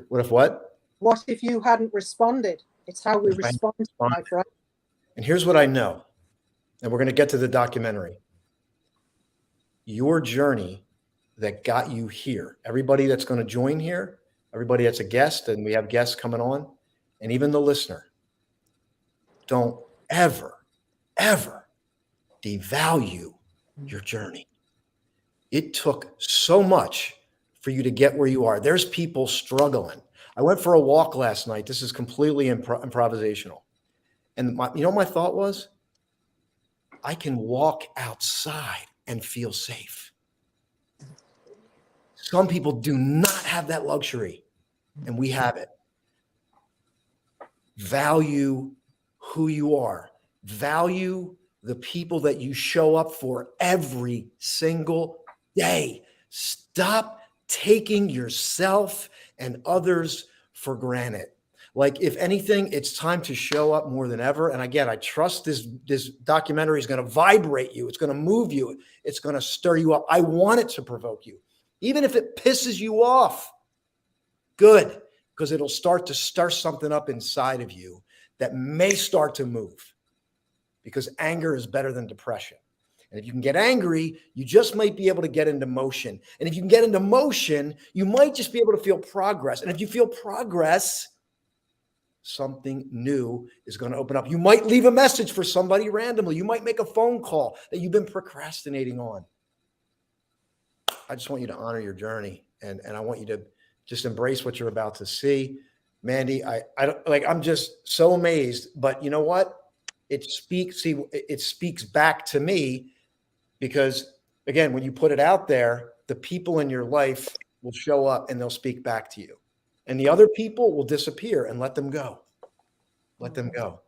What if what? What if you hadn't responded? It's how we respond, my friend. And here's what I know, and we're going to get to the documentary. Your journey that got you here, everybody that's going to join here, everybody that's a guest, and we have guests coming on, and even the listener, don't ever devalue your journey. It took so much for you to get where you are. There's people struggling. I went for a walk last night. This is completely improvisational. And my thought was, I can walk outside and feel safe. Some people do not have that luxury, and we have it. Value who you are. Value the people that you show up for every single day. Stop taking yourself and others for granted. Like, if anything, it's time to show up more than ever. And again, I trust this documentary is going to vibrate you. It's going to move you. It's going to stir you up. I want it to provoke you. Even if it pisses you off, good, because it'll start to stir something up inside of you that may start to move, because anger is better than depression. And if you can get angry, you just might be able to get into motion. And if you can get into motion, you might just be able to feel progress. And if you feel progress, something new is going to open up. You might leave a message for somebody randomly. You might make a phone call that you've been procrastinating on. I just want you to honor your journey, and I want you to just embrace what you're about to see. Mandy, I'm just so amazed, but you know what? It speaks back to me, because again, when you put it out there, the people in your life will show up and they'll speak back to you. And the other people will disappear, and let them go. Let them go.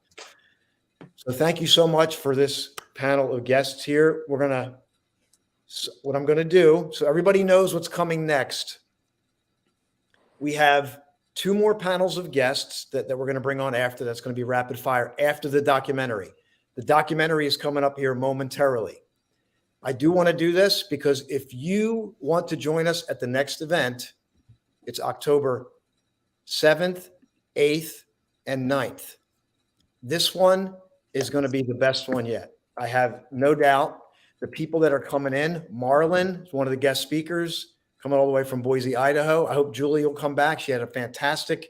So thank you so much for this panel of guests here. What I'm going to do, so everybody knows what's coming next. We have 2 more panels of guests that we're going to bring on after. That's going to be rapid fire after the documentary. The documentary is coming up here momentarily. I do want to do this because if you want to join us at the next event, it's October 7th, 8th, and 9th. This one is going to be the best one yet. I have no doubt. The people that are coming in, Marlon is one of the guest speakers, coming all the way from Boise, Idaho. I hope Julie will come back. She had a fantastic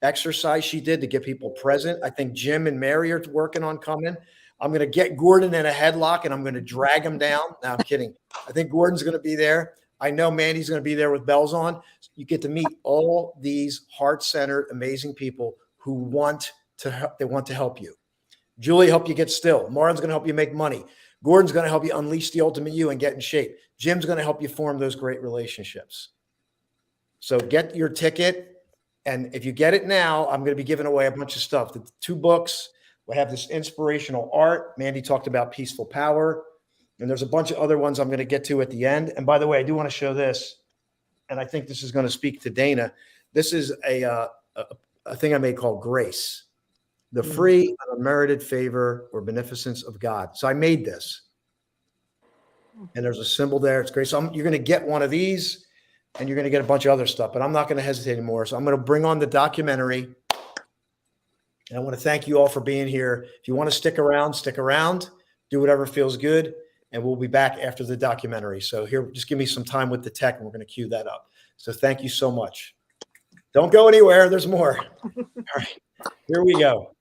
exercise she did to get people present. I think Jim and Mary are working on coming. I'm going to get Gordon in a headlock and I'm going to drag him down. No, I'm kidding. I think Gordon's going to be there. I know Mandy's going to be there with bells on. You get to meet all these heart-centered, amazing people who want to help you. Julie help you get still. Marlon's going to help you make money. Gordon's going to help you unleash the ultimate you and get in shape. Jim's going to help you form those great relationships. So get your ticket. And if you get it now, I'm going to be giving away a bunch of stuff. The 2 books. We have this inspirational art. Mandy talked about peaceful power. And there's a bunch of other ones I'm going to get to at the end. And by the way, I do want to show this. And I think this is going to speak to Dana. This is a thing I made called Grace. The free, unmerited favor or beneficence of God. So I made this. And there's a symbol there. It's great. So you're going to get one of these, and you're going to get a bunch of other stuff. But I'm not going to hesitate anymore. So I'm going to bring on the documentary. And I want to thank you all for being here. If you want to stick around, stick around. Do whatever feels good. And we'll be back after the documentary. So here, just give me some time with the tech, and we're going to cue that up. So thank you so much. Don't go anywhere. There's more. All right. Here we go.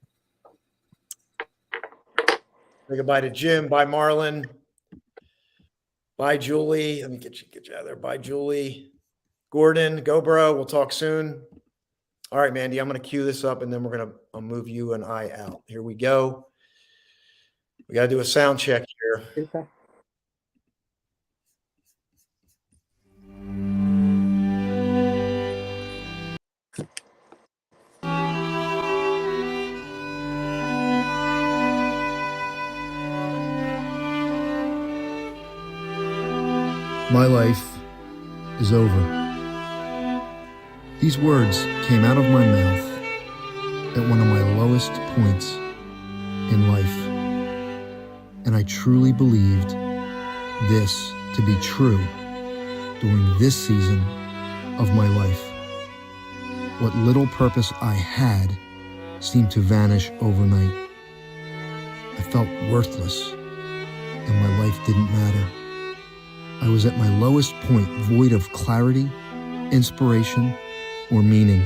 Say goodbye to Jim. Bye, Marlon. Bye, Julie. Let me get you out of there. Bye, Julie. Gordon, go, bro. We'll talk soon. All right, Mandy, I'm going to cue this up, and then I'll move you and I out. Here we go. We got to do a sound check here. Okay. My life is over. These words came out of my mouth at one of my lowest points in life. And I truly believed this to be true during this season of my life. What little purpose I had seemed to vanish overnight. I felt worthless, and my life didn't matter. I was at my lowest point, void of clarity, inspiration, or meaning.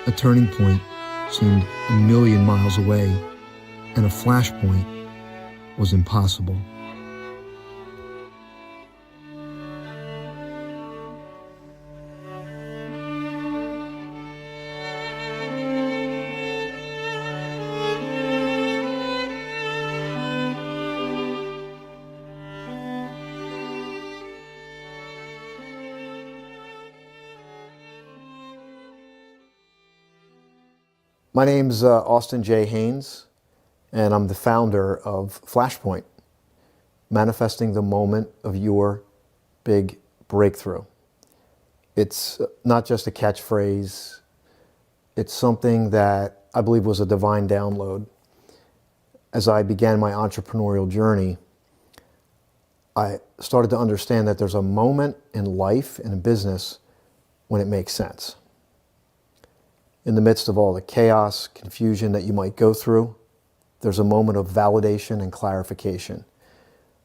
A turning point seemed a million miles away, and a flashpoint was impossible. My name's Austin J. Haynes, and I'm the founder of Flashpoint, manifesting the moment of your big breakthrough. It's not just a catchphrase, it's something that I believe was a divine download. As I began my entrepreneurial journey, I started to understand that there's a moment in life and in business when it makes sense. In the midst of all the chaos, confusion that you might go through, there's a moment of validation and clarification.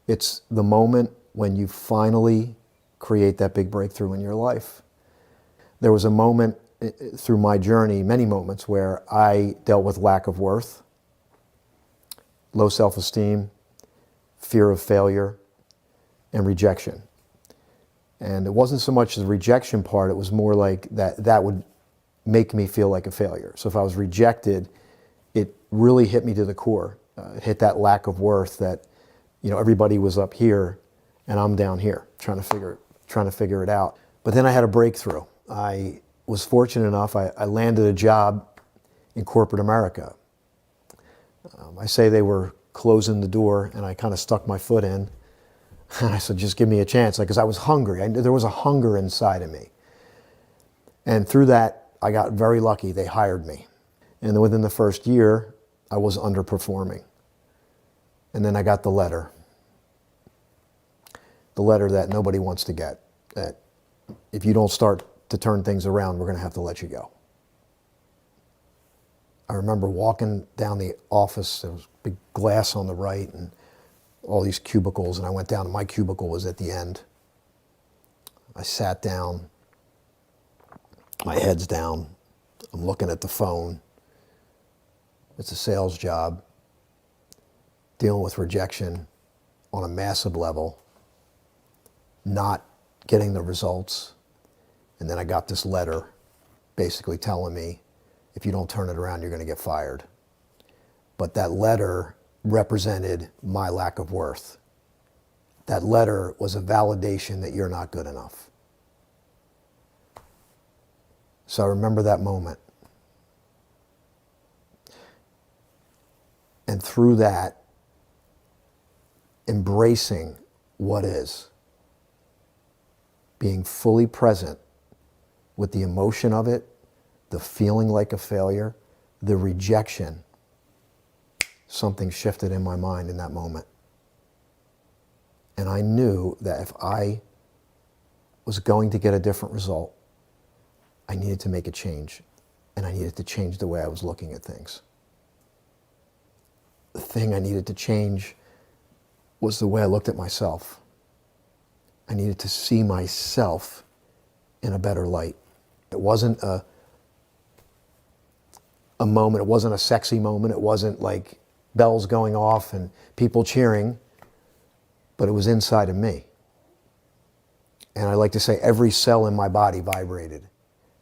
It's the moment when you finally create that big breakthrough in your life. There was a moment through my journey, many moments, where I dealt with lack of worth, low self-esteem, fear of failure, and rejection. And it wasn't so much the rejection part, it was more like that would make me feel like a failure. So if I was rejected, it really hit me to the core. It hit that lack of worth that, everybody was up here and I'm down here trying to figure it out. But then I had a breakthrough. I was fortunate enough, I landed a job in corporate America. I say they were closing the door and I kind of stuck my foot in and I said, just give me a chance, because I was hungry. There was a hunger inside of me. And through that, I got very lucky. They hired me. And then within the first year, I was underperforming. And then I got the letter that nobody wants to get, that if you don't start to turn things around, we're going to have to let you go. I remember walking down the office, there was big glass on the right and all these cubicles, and I went down and my cubicle was at the end. I sat down. My head's down, I'm looking at the phone. It's a sales job, dealing with rejection on a massive level, not getting the results. And then I got this letter basically telling me, if you don't turn it around, you're going to get fired. But that letter represented my lack of worth. That letter was a validation that you're not good enough. So I remember that moment. And through that, embracing what is, being fully present with the emotion of it, the feeling like a failure, the rejection, something shifted in my mind in that moment. And I knew that if I was going to get a different result, I needed to make a change, and I needed to change the way I was looking at things. The thing I needed to change was the way I looked at myself. I needed to see myself in a better light. It wasn't a moment, it wasn't a sexy moment, it wasn't like bells going off and people cheering, but it was inside of me. And I like to say every cell in my body vibrated.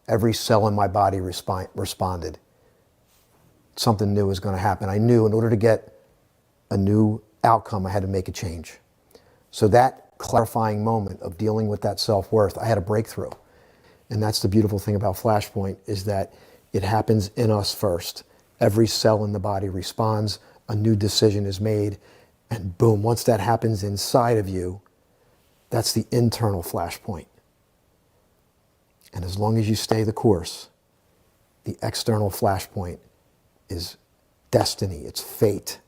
Every cell in my body responded. Something new was going to happen. I knew in order to get a new outcome, I had to make a change. So that clarifying moment of dealing with that self-worth, I had a breakthrough. And that's the beautiful thing about Flashpoint, is that it happens in us first. Every cell in the body responds, a new decision is made, and boom, once that happens inside of you, that's the internal Flashpoint. And as long as you stay the course, the external Flashpoint is destiny, it's fate,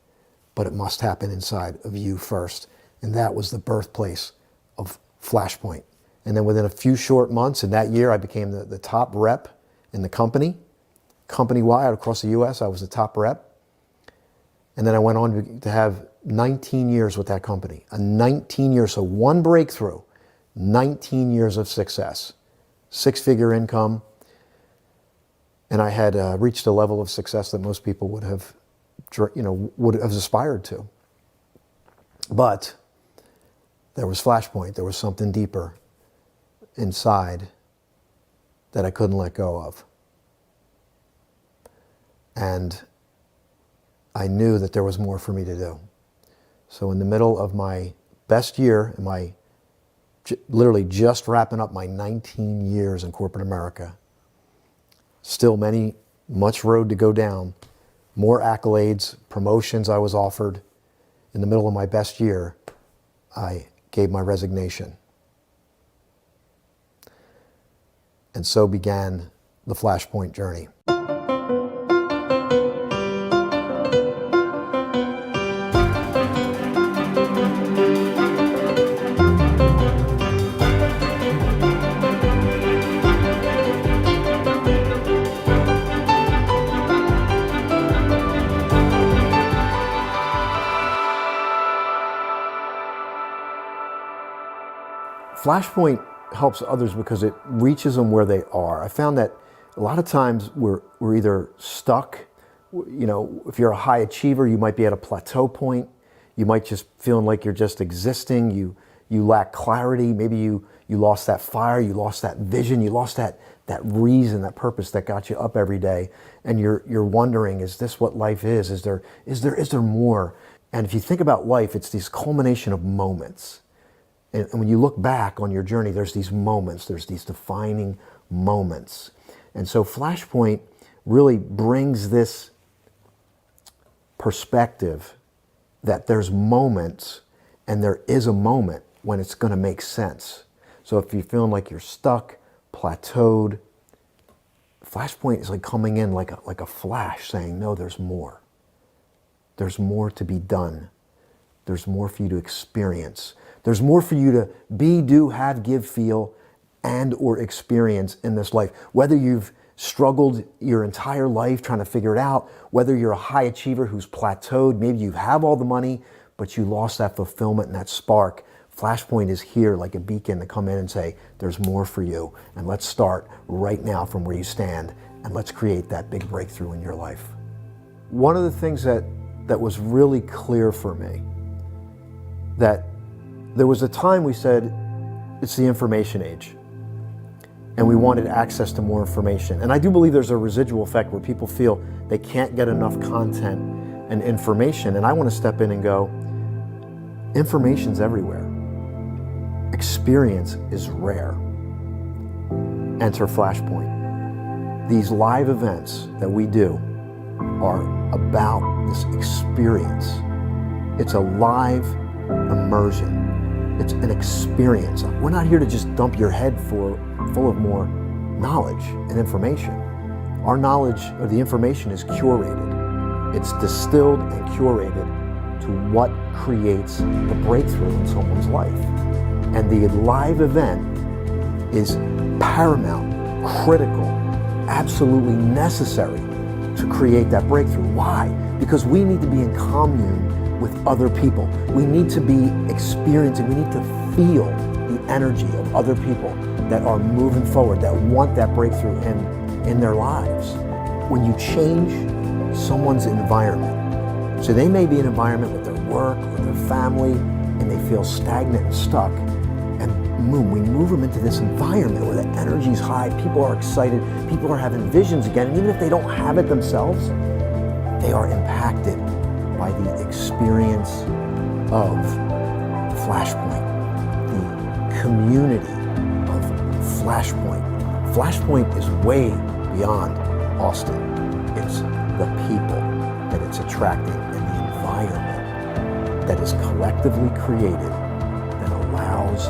but it must happen inside of you first. And that was the birthplace of Flashpoint. And then within a few short months in that year, I became the top rep in the company-wide across the US. I was the top rep. And then I went on to have 19 years with that company. 19 years, so one breakthrough, 19 years of success, 6-figure income. And I had reached a level of success that most people would have aspired to. But there was Flashpoint. There was something deeper inside that I couldn't let go of. And I knew that there was more for me to do. So in the middle of my best year, and literally just wrapping up my 19 years in corporate America, still much road to go down, more accolades, promotions I was offered. In the middle of my best year, I gave my resignation. And so began the Flashpoint journey. Flashpoint helps others because it reaches them where they are. I found that a lot of times we're either stuck. If you're a high achiever, you might be at a plateau point. You might just feeling like you're just existing. You lack clarity. Maybe you lost that fire. You lost that vision. You lost that reason, that purpose that got you up every day. And you're wondering, is this what life is? Is there more? And if you think about life, it's this culmination of moments. And when you look back on your journey, there's these moments, there's these defining moments. And so Flashpoint really brings this perspective that there's moments, and there is a moment when it's going to make sense. So if you're feeling like you're stuck, plateaued, Flashpoint is like coming in like a flash saying, no, there's more. There's more to be done. There's more for you to experience. There's more for you to be, do, have, give, feel, and or experience in this life. Whether you've struggled your entire life trying to figure it out, whether you're a high achiever who's plateaued, maybe you have all the money, but you lost that fulfillment and that spark, Flashpoint is here like a beacon to come in and say, there's more for you. And let's start right now from where you stand, and let's create that big breakthrough in your life. One of the things that was really clear for me, that there was a time we said, it's the information age. And we wanted access to more information. And I do believe there's a residual effect where people feel they can't get enough content and information. And I want to step in and go, information's everywhere. Experience is rare. Enter Flashpoint. These live events that we do are about this experience. It's a live immersion. It's an experience. We're not here to just dump your head full of more knowledge and information. Our knowledge or the information is curated. It's distilled and curated to what creates the breakthrough in someone's life. And the live event is paramount, critical, absolutely necessary to create that breakthrough. Why? Because we need to be in commune with other people. We need to be experiencing, we need to feel the energy of other people that are moving forward, that want that breakthrough in their lives. When you change someone's environment, so they may be in an environment with their work, with their family, and they feel stagnant and stuck, and boom, we move them into this environment where the energy's high, people are excited, people are having visions again, and even if they don't have it themselves, they are impacted by the experience of Flashpoint, the community of Flashpoint. Flashpoint is way beyond Austin. It's the people that it's attracting and the environment that is collectively created that allows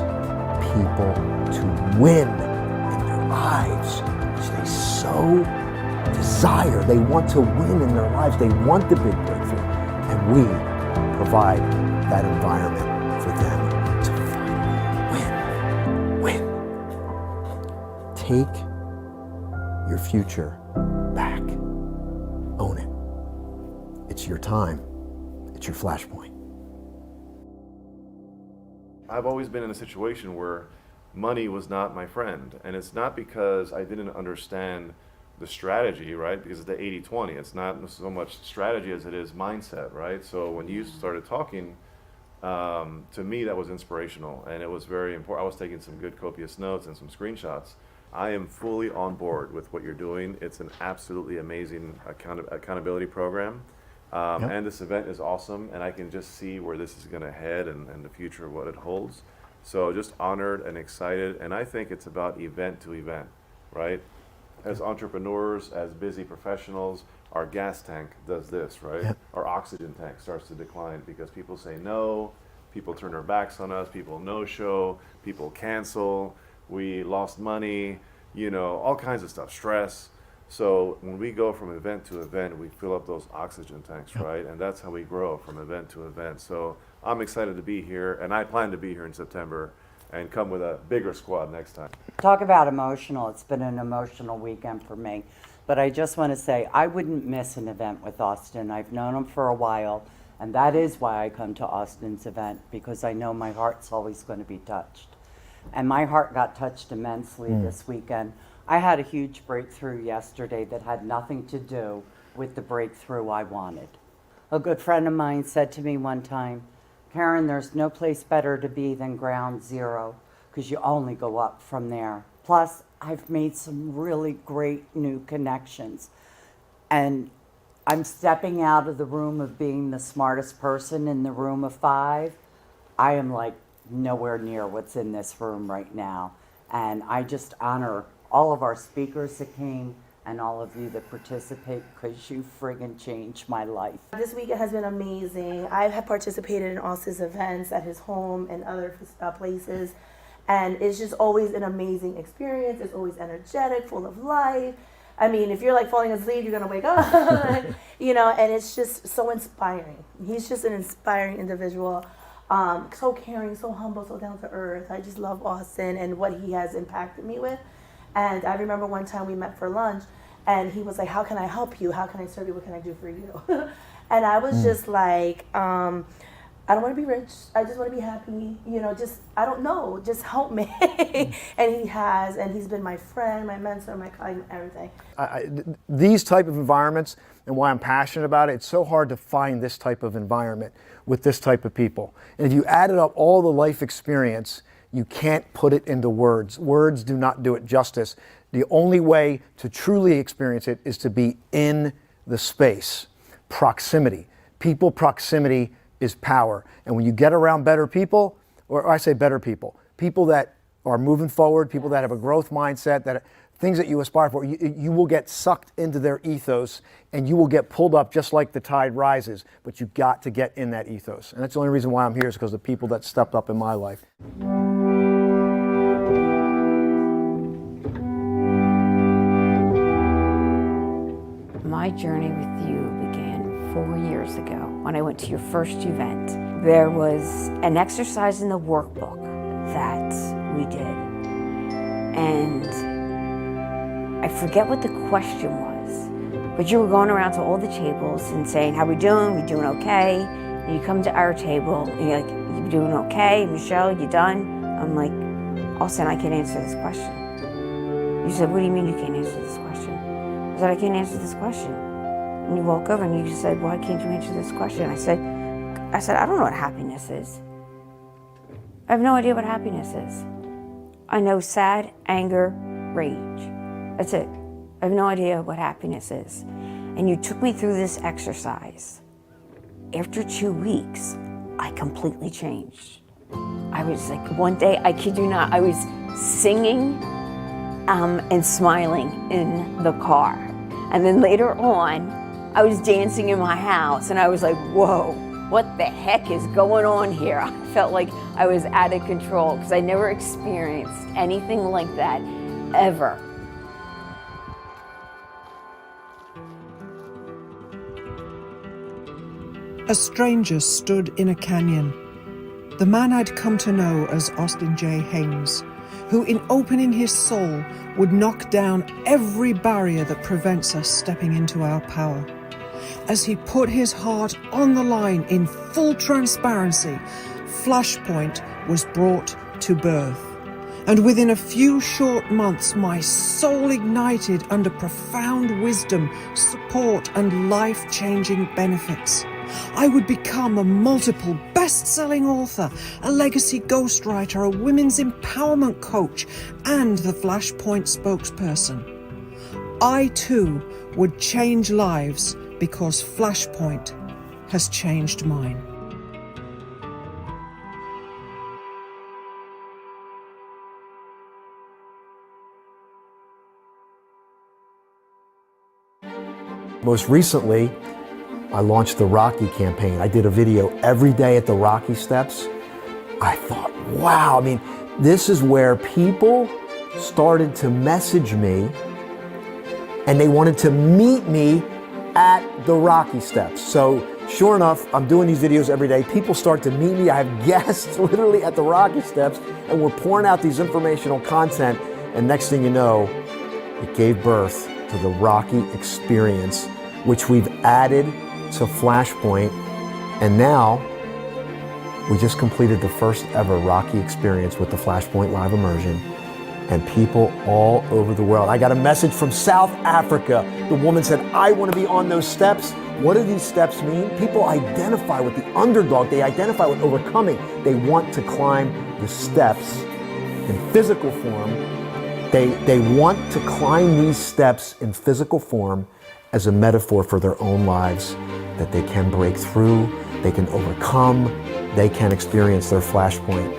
people to win in their lives. They so desire, they want to win in their lives, they want the big breakthrough. And we provide that environment for them to finally win. Take your future back. Own it. It's your time. It's your flashpoint. I've always been in a situation where money was not my friend. And it's not because I didn't understand the strategy, right? Because it's the 80-20. It's not so much strategy as it is mindset, right? So when you started talking, to me, that was inspirational, and it was very important. I was taking some good copious notes and some screenshots. I am fully on board with what you're doing. It's an absolutely amazing accountability program. And this event is awesome, and I can just see where this is going to head and the future of what it holds. So just honored and excited, and I think it's about event to event, right? As entrepreneurs, as busy professionals, our gas tank does this, right? Yep. Our oxygen tank starts to decline because people say no, people turn their backs on us, people no-show, people cancel, we lost money, you know, all kinds of stuff, stress. So when we go from event to event, we fill up those oxygen tanks, right? And that's how we grow from event to event. So I'm excited to be here, and I plan to be here in September and come with a bigger squad next time. Talk about emotional. It's been an emotional weekend for me. But I just want to say, I wouldn't miss an event with Austin. I've known him for a while, and that is why I come to Austin's event, because I know my heart's always going to be touched. And my heart got touched immensely this weekend. I had a huge breakthrough yesterday that had nothing to do with the breakthrough I wanted. A good friend of mine said to me one time, Karen, there's no place better to be than ground zero, because you only go up from there. Plus, I've made some really great new connections. And I'm stepping out of the room of being the smartest person in the room of 5. I am like nowhere near what's in this room right now. And I just honor all of our speakers that came and all of you that participate, because you friggin' changed my life. This weekend has been amazing. I have participated in Austin's events at his home and other places, and it's just always an amazing experience. It's always energetic, full of life. I mean, if you're like falling asleep, you're gonna wake up, you know, and it's just so inspiring. He's just an inspiring individual, so caring, so humble, so down to earth. I just love Austin and what he has impacted me with. And I remember one time we met for lunch, and he was like, how can I help you? How can I serve you? What can I do for you? And I was just like, I don't want to be rich. I just want to be happy. You know, just, I don't know, just help me. And he has, and he's been my friend, my mentor, my colleague, everything. These type of environments, and why I'm passionate about it, it's so hard to find this type of environment with this type of people. And if you added up all the life experience, you can't put it into words. Words do not do it justice. The only way to truly experience it is to be in the space. Proximity. People proximity is power. And when you get around better people, or I say better people, people that are moving forward, people that have a growth mindset, that things that you aspire for, you will get sucked into their ethos, and you will get pulled up just like the tide rises. But you've got to get in that ethos. And that's the only reason why I'm here, is because of the people that stepped up in my life. My journey with you began 4 years ago when I went to your first event. There was an exercise in the workbook that we did, and I forget what the question was, but you were going around to all the tables and saying, how we doing? We doing okay? And you come to our table and you're like, you doing okay? Michelle, you done? I'm like, Austin, I can't answer this question. You said, what do you mean you can't answer this question? I said, I can't answer this question. And you walk over and you said, why can't you answer this question? I said, I don't know what happiness is. I have no idea what happiness is. I know sad, anger, rage. That's it. I have no idea what happiness is. And you took me through this exercise. After 2 weeks, I completely changed. I was like, one day, I kid you not, I was singing and smiling in the car. And then later on, I was dancing in my house, and I was like, whoa, what the heck is going on here? I felt like I was out of control, because I never experienced anything like that, ever. A stranger stood in a canyon, The man I'd come to know as Austin J. Haynes, who in opening his soul would knock down every barrier that prevents us stepping into our power. As he put his heart on the line in full transparency, Flashpoint was brought to birth. And within a few short months, my soul ignited under profound wisdom, support, and life-changing benefits. I would become a multiple best-selling author, a legacy ghostwriter, a women's empowerment coach, and the Flashpoint spokesperson. I, too, would change lives because Flashpoint has changed mine. Most recently, I launched the Rocky campaign. I did a video every day at the Rocky steps. I thought, wow, I mean, this is where people started to message me and they wanted to meet me at the Rocky steps. So sure enough, I'm doing these videos every day. People start to meet me. I have guests literally at the Rocky steps, and we're pouring out these informational content. And next thing you know, it gave birth to the Rocky experience, which we've added to Flashpoint. And now we just completed the first ever Rocky experience with the Flashpoint Live Immersion, and people all over the world. I got a message from South Africa. The woman said, I want to be on those steps. What do these steps mean? People identify with the underdog. They identify with overcoming. They want to climb the steps in physical form. They want to climb these steps in physical form as a metaphor for their own lives, that they can break through, they can overcome, they can experience their flashpoint,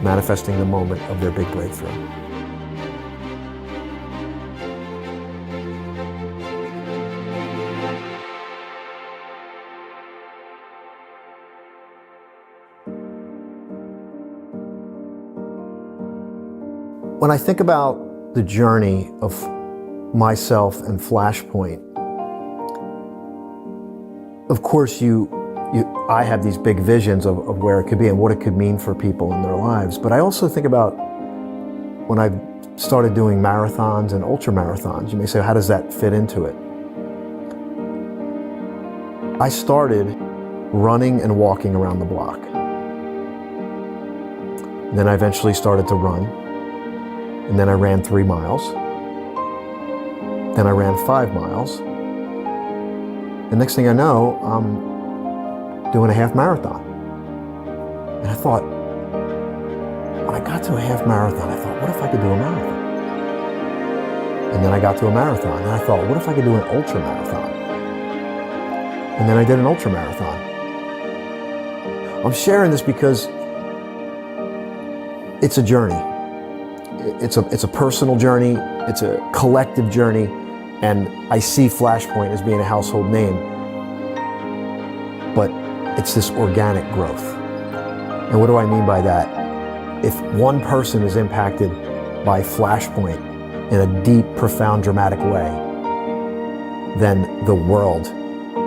manifesting the moment of their big breakthrough. When I think about the journey of myself and Flashpoint, of course I have these big visions of where it could be and what it could mean for people in their lives. But I also think about when I started doing marathons and ultra marathons. You may say, how does that fit into it? I started running and walking around the block. Then I eventually started to run. And then I ran 3 miles. Then I ran 5 miles. The next thing I know, I'm doing a half marathon. And I thought, when I got to a half marathon, I thought, what if I could do a marathon? And then I got to a marathon, and I thought, what if I could do an ultra marathon? And then I did an ultra marathon. I'm sharing this because it's a journey. It's a personal journey, it's a collective journey, and I see Flashpoint as being a household name, but it's this organic growth. And what do I mean by that? If one person is impacted by Flashpoint in a deep, profound, dramatic way, then the world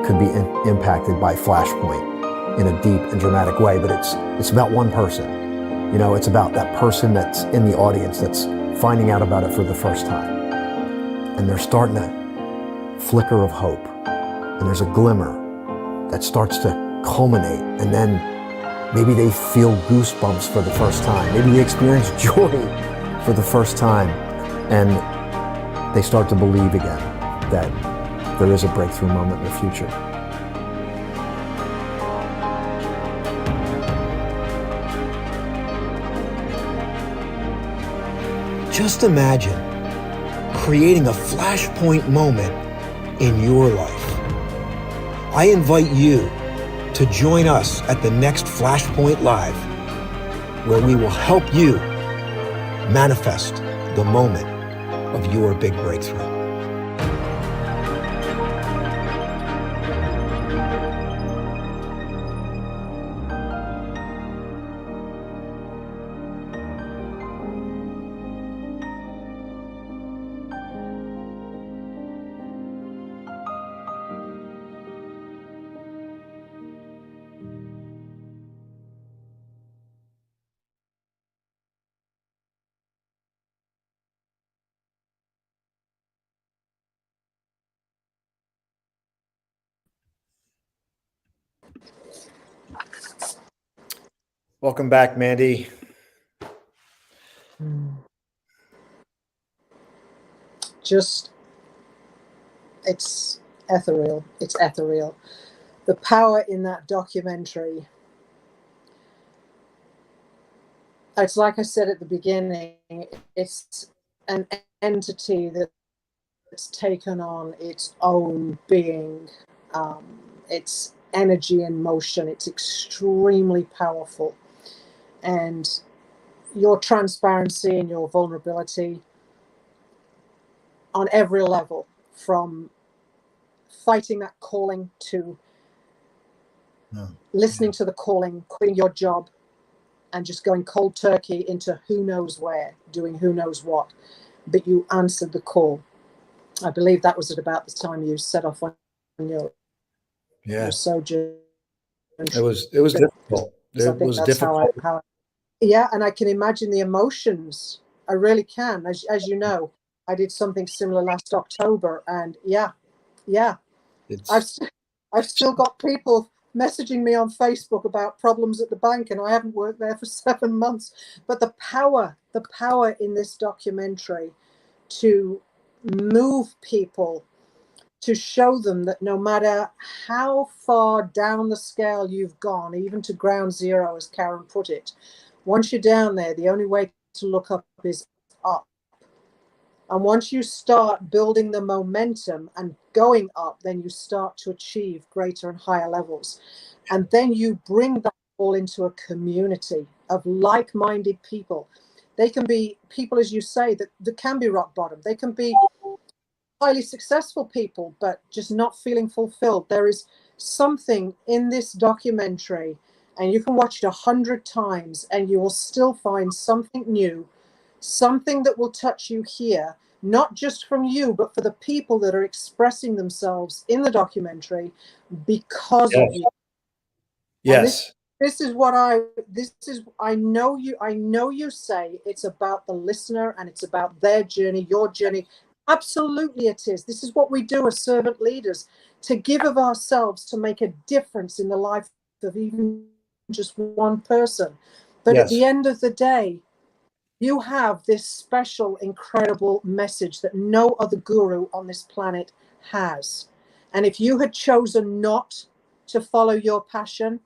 could be impacted by Flashpoint in a deep and dramatic way, but it's about one person. You know, it's about that person that's in the audience that's finding out about it for the first time. And they're starting a flicker of hope. And there's a glimmer that starts to culminate. And then maybe they feel goosebumps for the first time. Maybe they experience joy for the first time. And they start to believe again that there is a breakthrough moment in the future. Just imagine creating a flashpoint moment in your life. I invite you to join us at the next Flashpoint Live, where we will help you manifest the moment of your big breakthrough. Welcome back, Mandy. Just, it's ethereal. It's ethereal. The power in that documentary. It's like I said at the beginning, it's an entity that's taken on its own being. It's energy in motion. It's extremely powerful. And your transparency and your vulnerability on every level, from fighting that calling to listening to the calling, quitting your job, and just going cold turkey into who knows where, doing who knows what. But you answered the call. I believe that was at about the time you set off on your sojourn. It was difficult. I think that's difficult. Yeah, and I can imagine the emotions. I really can. As you know, I did something similar last October, and yeah. I've still got people messaging me on Facebook about problems at the bank, and I haven't worked there for 7 months. But the power in this documentary to move people, to show them that no matter how far down the scale you've gone, even to ground zero, as Karen put it, once you're down there, the only way to look up is up. And once you start building the momentum and going up, then you start to achieve greater and higher levels. And then you bring that all into a community of like-minded people. They can be people, as you say, that can be rock bottom. They can be highly successful people, but just not feeling fulfilled. There is something in this documentary, and you can watch it 100 times, and you will still find something new, something that will touch you here, not just from you, but for the people that are expressing themselves in the documentary because of you. Yes. This is what I know you say it's about the listener and it's about their journey, your journey. Absolutely it is. This is what we do as servant leaders, to give of ourselves to make a difference in the life of even just one person. But at the end of the day, you have this special, incredible message that no other guru on this planet has. And if you had chosen not to follow your passion,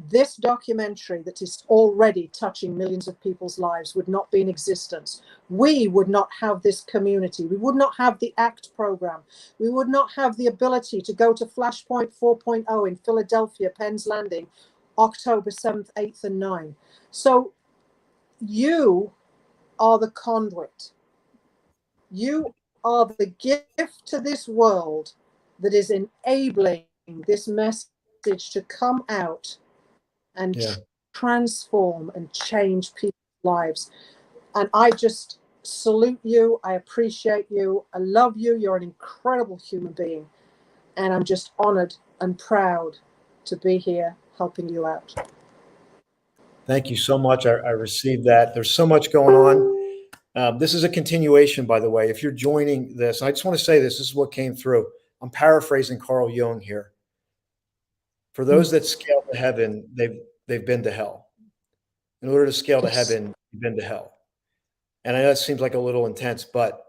this documentary that is already touching millions of people's lives would not be in existence. We would not have this community. We would not have the ACT program. We would not have the ability to go to Flashpoint 4.0 in Philadelphia, Penn's Landing, October 7th, 8th, and 9th. So you are the conduit. You are the gift to this world that is enabling this message to come out and transform and change people's lives. And I just salute you. I appreciate you. I love you. You're an incredible human being. And I'm just honored and proud to be here helping you out. Thank you so much. I received that. There's so much going on. This is a continuation, by the way. If you're joining this, I just want to say this is what came through. I'm paraphrasing Carl Jung here. For those that scale to heaven, they've been to hell. In order to scale to heaven, you've been to hell. And I know that seems like a little intense, but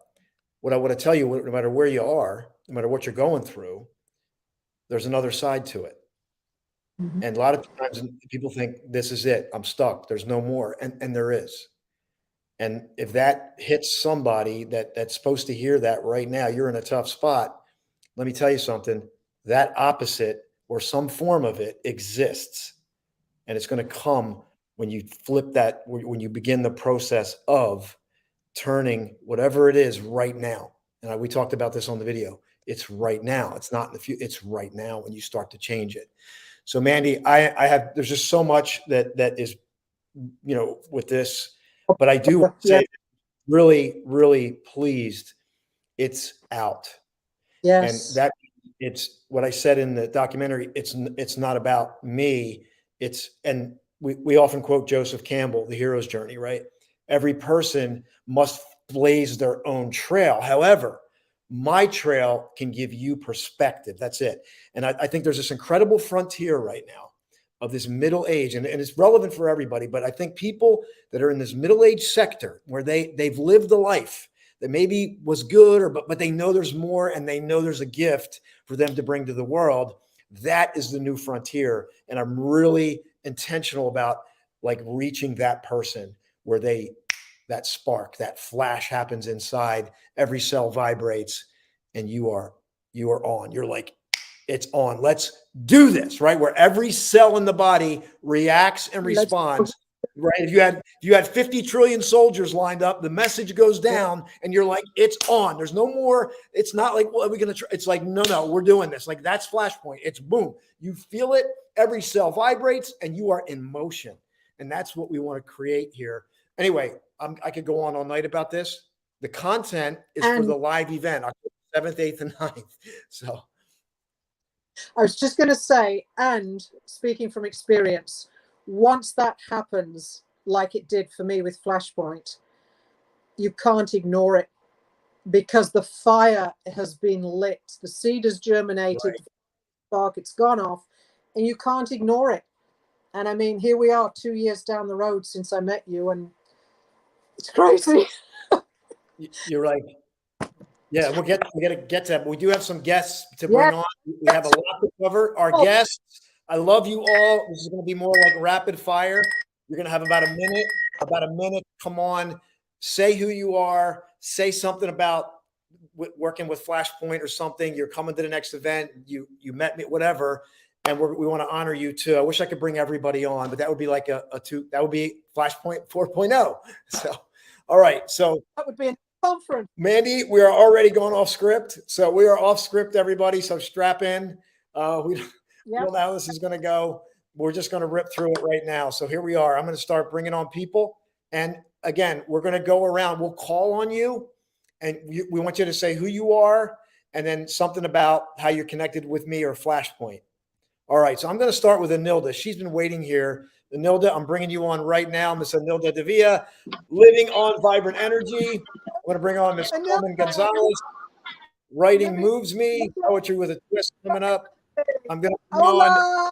what I want to tell you, no matter where you are, no matter what you're going through, there's another side to it. Mm-hmm. And a lot of times people think this is it. I'm stuck. There's no more. And there is. And if that hits somebody that's supposed to hear that right now, you're in a tough spot. Let me tell you something. That opposite or some form of it exists. And it's going to come when you flip that, when you begin the process of turning whatever it is right now. And we talked about this on the video. It's right now. It's not in the future. It's right now when you start to change it. So Mandy, there's just so much that is, with this, but I do say really, really pleased it's out. Yes. And that it's what I said in the documentary. It's not about me. And we often quote Joseph Campbell, The Hero's Journey, right? Every person must blaze their own trail. However, My trail can give you perspective. That's it. And I think there's this incredible frontier right now of this middle age, and it's relevant for everybody. But I think people that are in this middle age sector where they've lived a life that maybe was good, but they know there's more, and they know there's a gift for them to bring to the world. That is the new frontier. And I'm really intentional about like reaching that person where that spark, that flash happens inside, every cell vibrates, and you are on. You're like, it's on. Let's do this, right? Where every cell in the body reacts and responds. Right. If you had 50 trillion soldiers lined up, the message goes down and you're like, it's on. There's no more. It's not like, well, are we going to try? It's like, no, we're doing this. Like that's Flashpoint. It's boom. You feel it. Every cell vibrates and you are in motion. And that's what we want to create here. Anyway, I could go on all night about this. The content is for the live event, October 7th, 8th, and 9th. So I was just going to say, and speaking from experience, once that happens, like it did for me with Flashpoint, you can't ignore it because the fire has been lit. The seed has germinated, right. Spark, it's gone off, and you can't ignore it. And I mean, here we are 2 years down the road since I met you, and it's crazy. You're right. Yeah, we'll get to get to that. But we do have some guests to bring on. We have a lot to cover. Our guests, I love you all. This is going to be more like rapid fire. You're going to have about a minute. Come on, say who you are. Say something about working with Flashpoint or something. You're coming to the next event. You met me, whatever. And we want to honor you too. I wish I could bring everybody on, but that would be like that would be Flashpoint 4.0. So, all right. So that would be a conference. Mandy, we are already going off script. So we are off script, everybody. So strap in. We don't know how this is going to go. We're just going to rip through it right now. So here we are. I'm going to start bringing on people. And again, we're going to go around. We'll call on you. And we want you to say who you are and then something about how you're connected with me or Flashpoint. All right. So I'm going to start with Anilda. She's been waiting here. Anilda, I'm bringing you on right now. Miss Anilda Davia, living on vibrant energy. I'm going to bring on Miss Carmen Gonzalez. Writing moves me. Poetry with a twist coming up. I'm going to bring on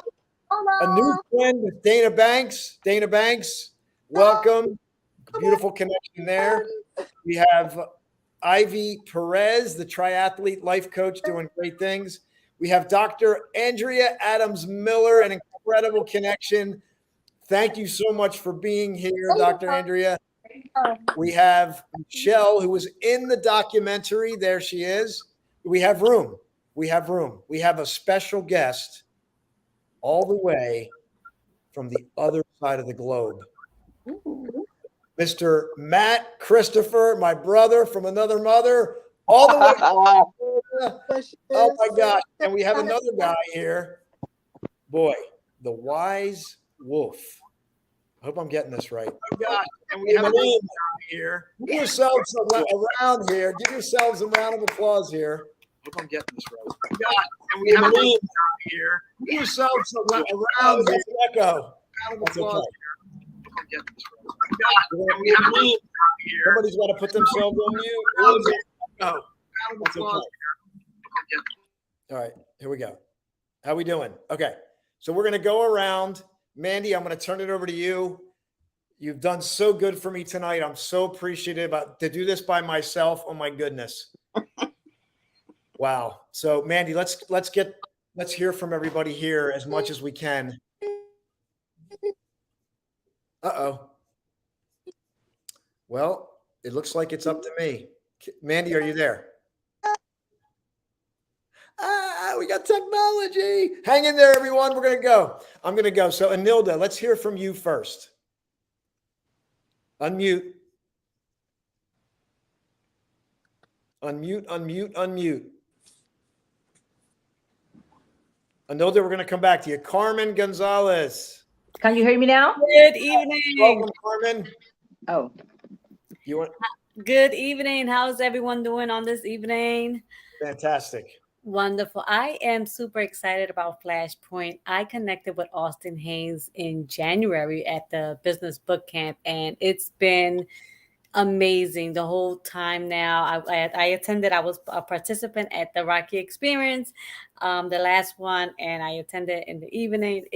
a new friend with Dana Banks. Dana Banks, welcome. Beautiful connection there. We have Ivy Perez, the triathlete life coach, doing great things. We have Dr. Andrea Adams Miller, an incredible connection. Thank you so much for being here, Dr. Andrea. We have Michelle, who was in the documentary. There she is. We have room. We have room. We have a special guest all the way from the other side of the globe. Mr. Matt Christopher, my brother from another mother, all the way. Oh my gosh. And we have another guy here. Boy, the wise wolf. I hope I'm getting this right. Oh gosh. And we have another guy here. Give yourselves around here. Give yourselves a round of applause here. I hope I'm getting this right. Oh gosh. And we have another guy here. Give yourselves around here. Echo. That's okay. Somebody's got to put themselves on mute. No. That's okay. All right, here we go. How we doing? Okay, so we're going to go around. Mandy, I'm going to turn it over to you. You've done so good for me tonight. I'm so appreciative to do this by myself. Oh my goodness. Wow. So Mandy, let's hear from everybody here as much as we can. Uh-oh. Well, it looks like it's up to me. Mandy, are you there? We got technology. Hang in there, everyone. We're going to go. I'm going to go. So, Anilda, let's hear from you first. Unmute. Unmute, unmute, unmute. Anilda, we're going to come back to you. Carmen Gonzalez. Can you hear me now? Good evening. Welcome, Carmen. Oh. You want? Good evening. How's everyone doing on this evening? Fantastic. Wonderful. I am super excited about Flashpoint. I connected with Austin Haynes in January at the business boot camp, and it's been amazing the whole time. Now I attended, I was a participant at the Rocky Experience, the last one, and I attended in the evening.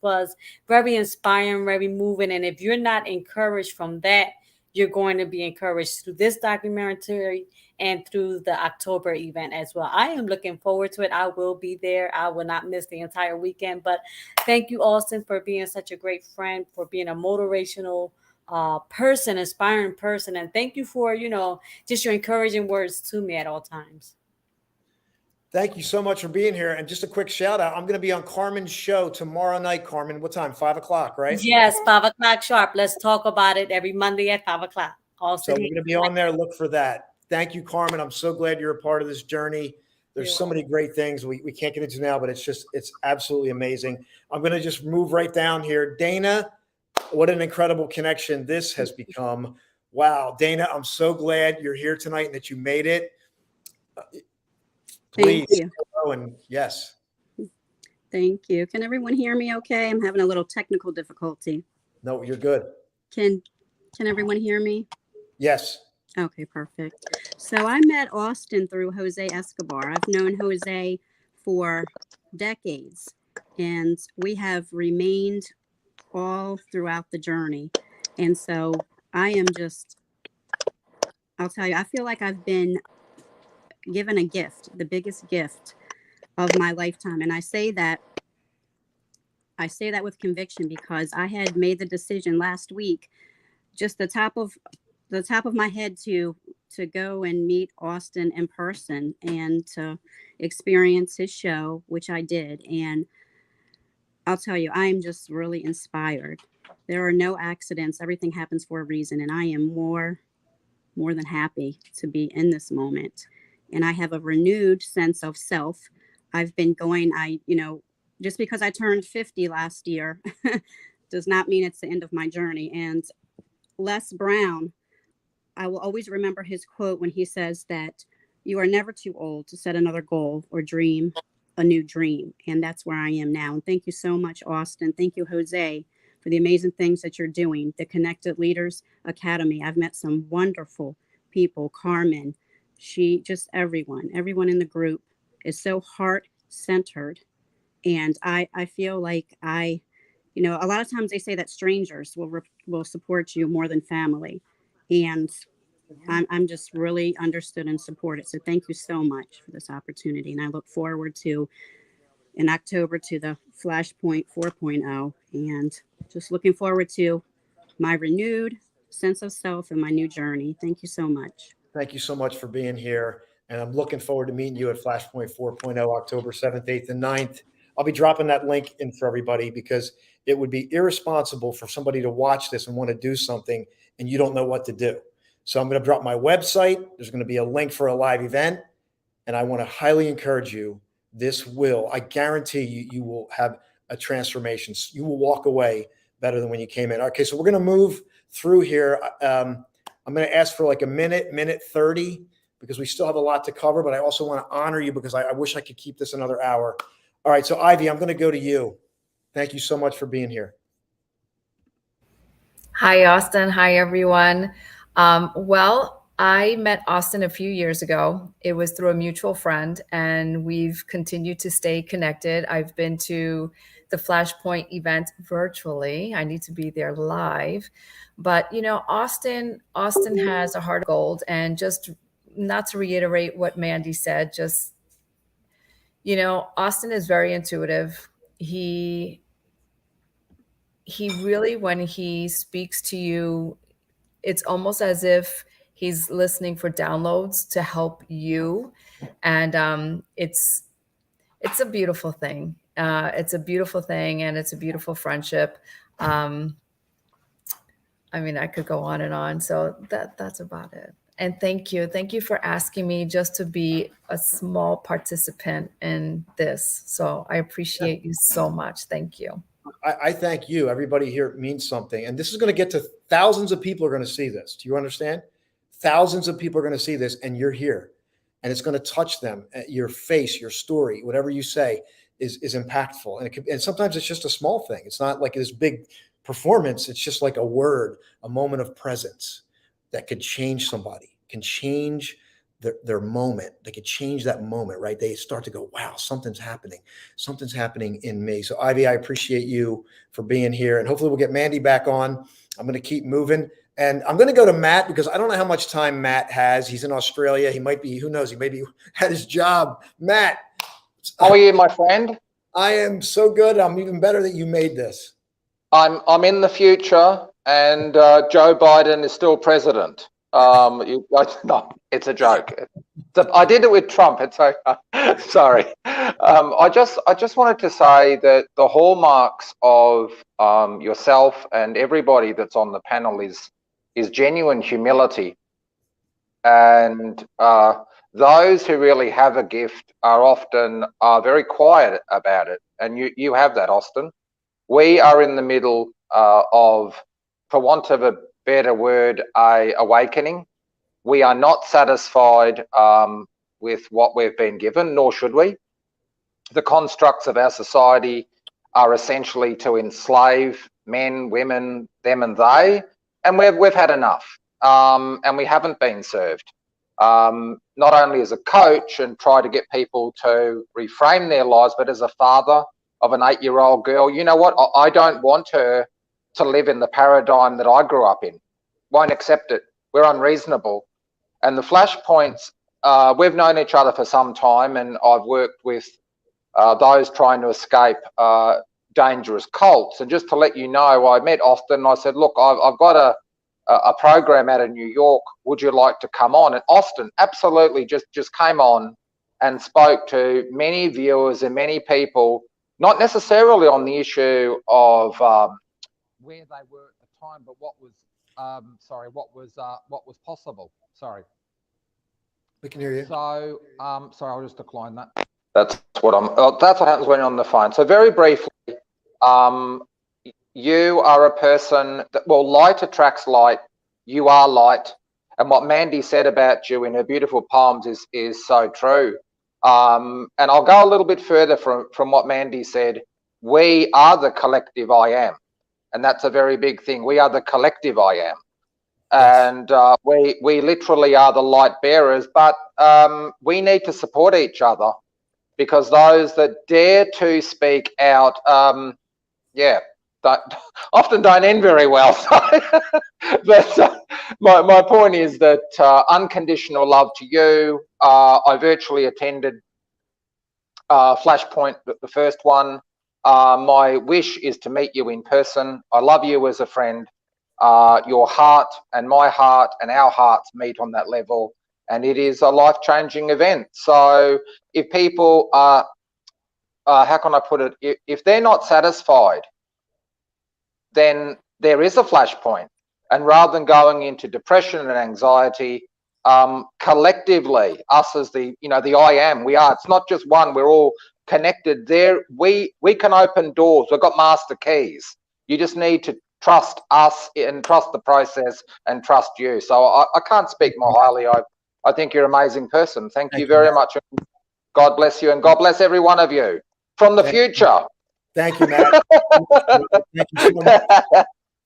Was very inspiring, very moving, and if you're not encouraged from that, you're going to be encouraged through this documentary and through the October event as well. I am looking forward to it. I will be there. I will not miss the entire weekend. But thank you, Austin, for being such a great friend, for being a motivational person, inspiring person. And thank you for, just your encouraging words to me at all times. Thank you so much for being here. And just a quick shout out. I'm going to be on Carmen's show tomorrow night, Carmen. What time? 5:00, right? Yes, 5:00 sharp. Let's talk about it every Monday at 5:00. So we're going to be on there. Look for that. Thank you, Carmen. I'm so glad you're a part of this journey. There's so many great things we can't get into now, but it's absolutely amazing. I'm going to just move right down here. Dana, what an incredible connection this has become. Wow. Dana, I'm so glad you're here tonight and that you made it. Please. Thank you. Hello and yes. Thank you. Can everyone hear me okay? I'm having a little technical difficulty. No, you're good. Can everyone hear me? Yes. Okay, perfect. So I met Austin through Jose Escobar. I've known Jose for decades, and we have remained all throughout the journey. And so I'll tell you, I feel like I've been given a gift, the biggest gift of my lifetime. And I say that with conviction because I had made the decision last week, just the top of my head, to go and meet Austin in person and to experience his show, which I did. And I'll tell you, I am just really inspired. There are no accidents. Everything happens for a reason. And I am more than happy to be in this moment. And I have a renewed sense of self. I've been going, just because I turned 50 last year does not mean it's the end of my journey. And Les Brown, I will always remember his quote when he says that you are never too old to set another goal or dream a new dream. And that's where I am now. And thank you so much, Austin. Thank you, Jose, for the amazing things that you're doing. The Connected Leaders Academy. I've met some wonderful people. Carmen, everyone in the group is so heart-centered. And I feel like a lot of times they say that strangers will support you more than family. And I'm just really understood and supported. So thank you so much for this opportunity. And I look forward to, in October, to the Flashpoint 4.0, and just looking forward to my renewed sense of self and my new journey. Thank you so much. Thank you so much for being here. And I'm looking forward to meeting you at Flashpoint 4.0, October 7th, 8th, and 9th. I'll be dropping that link in for everybody because it would be irresponsible for somebody to watch this and want to do something and you don't know what to do. So I'm going to drop my website. There's going to be a link for a live event. And I want to highly encourage you. I guarantee you will have a transformation. You will walk away better than when you came in. Okay, so we're going to move through here. I'm going to ask for like a minute 30, because we still have a lot to cover, but I also want to honor you because I wish I could keep this another hour. All right, so Ivy, I'm going to go to you. Thank you so much for being here. Hi, Austin. Hi, everyone. Well, I met Austin a few years ago. It was through a mutual friend, and we've continued to stay connected. I've been to the Flashpoint event virtually. I need to be there live. But, Austin has a heart of gold. And just not to reiterate what Mandy said, just, Austin is very intuitive. He really, when he speaks to you, it's almost as if he's listening for downloads to help you. And it's a beautiful thing. It's a beautiful thing, and it's a beautiful friendship. I could go on and on. So that's about it. And thank you. Thank you for asking me just to be a small participant in this. So I appreciate you so much. Thank you. I thank you. Everybody here means something. And this is going to get to thousands of people are going to see this. Do you understand? Thousands of people are going to see this, and you're here. And it's going to touch them. Your face, your story, whatever you say is impactful. And sometimes it's just a small thing. It's not like this big performance. It's just like a word, a moment of presence. that could change somebody, can change their moment. They could change that moment, right? They start to go, wow, something's happening. Something's happening in me. So Ivy, I appreciate you for being here, and hopefully we'll get Mandy back on. I'm going to keep moving, and I'm going to go to Matt because I don't know how much time Matt has. He's in Australia. He might be, who knows? He maybe had his job. Matt. How are you, my friend? I am so good. I'm even better that you made this. I'm in the future, and Joe Biden is still president. No, it's a joke. I did it with Trump. It's okay. Sorry. I just wanted to say that the hallmarks of yourself and everybody that's on the panel is genuine humility, and those who really have a gift are often very quiet about it. And you have that, Austin. We are in the middle of, for want of a better word, a awakening. We are not satisfied with what we've been given, nor should we. The constructs of our society are essentially to enslave men, women, them and they, and we've had enough, and we haven't been served. Not only as a coach and try to get people to reframe their lives, but as a father of an 8-year-old girl. You know what? I don't want her to live in the paradigm that I grew up in. Won't accept it. We're unreasonable. And the Flashpoints, we've known each other for some time, and I've worked with those trying to escape dangerous cults. And just to let you know, I met Austin and I said, look, I've got a program out of New York. Would you like to come on? And Austin absolutely just came on and spoke to many viewers and many people, not necessarily on the issue of where they were at the time, but what was what was possible. Sorry. We can hear you. So, sorry, I'll just decline that. That's what happens when you're on the phone. So very briefly, you are a person that, well, light attracts light. You are light. And what Mandy said about you in her beautiful poems is so true. And I'll go a little bit further from what Mandy said. We are the collective I am. And that's a very big thing. We are the collective I am. And we literally are the light bearers, but we need to support each other, because those that dare to speak out, often don't end very well. But my point is that unconditional love to you. I virtually attended Flashpoint, the first one. My wish is to meet you in person. I love you as a friend. Your heart and my heart and our hearts meet on that level, and it is a life-changing event. So if people are, how can I put it, if they're not satisfied, then there is a flashpoint. And rather than going into depression and anxiety, collectively, us as the I am, we are, it's not just one, we're all connected there. We can open doors. We've got master keys. You just need to trust us and trust the process and trust you. So I can't speak more highly. I think you're an amazing person. Thank you very much. God bless you, and God bless every one of you from the future. Thank you, Matt. Thank you so much.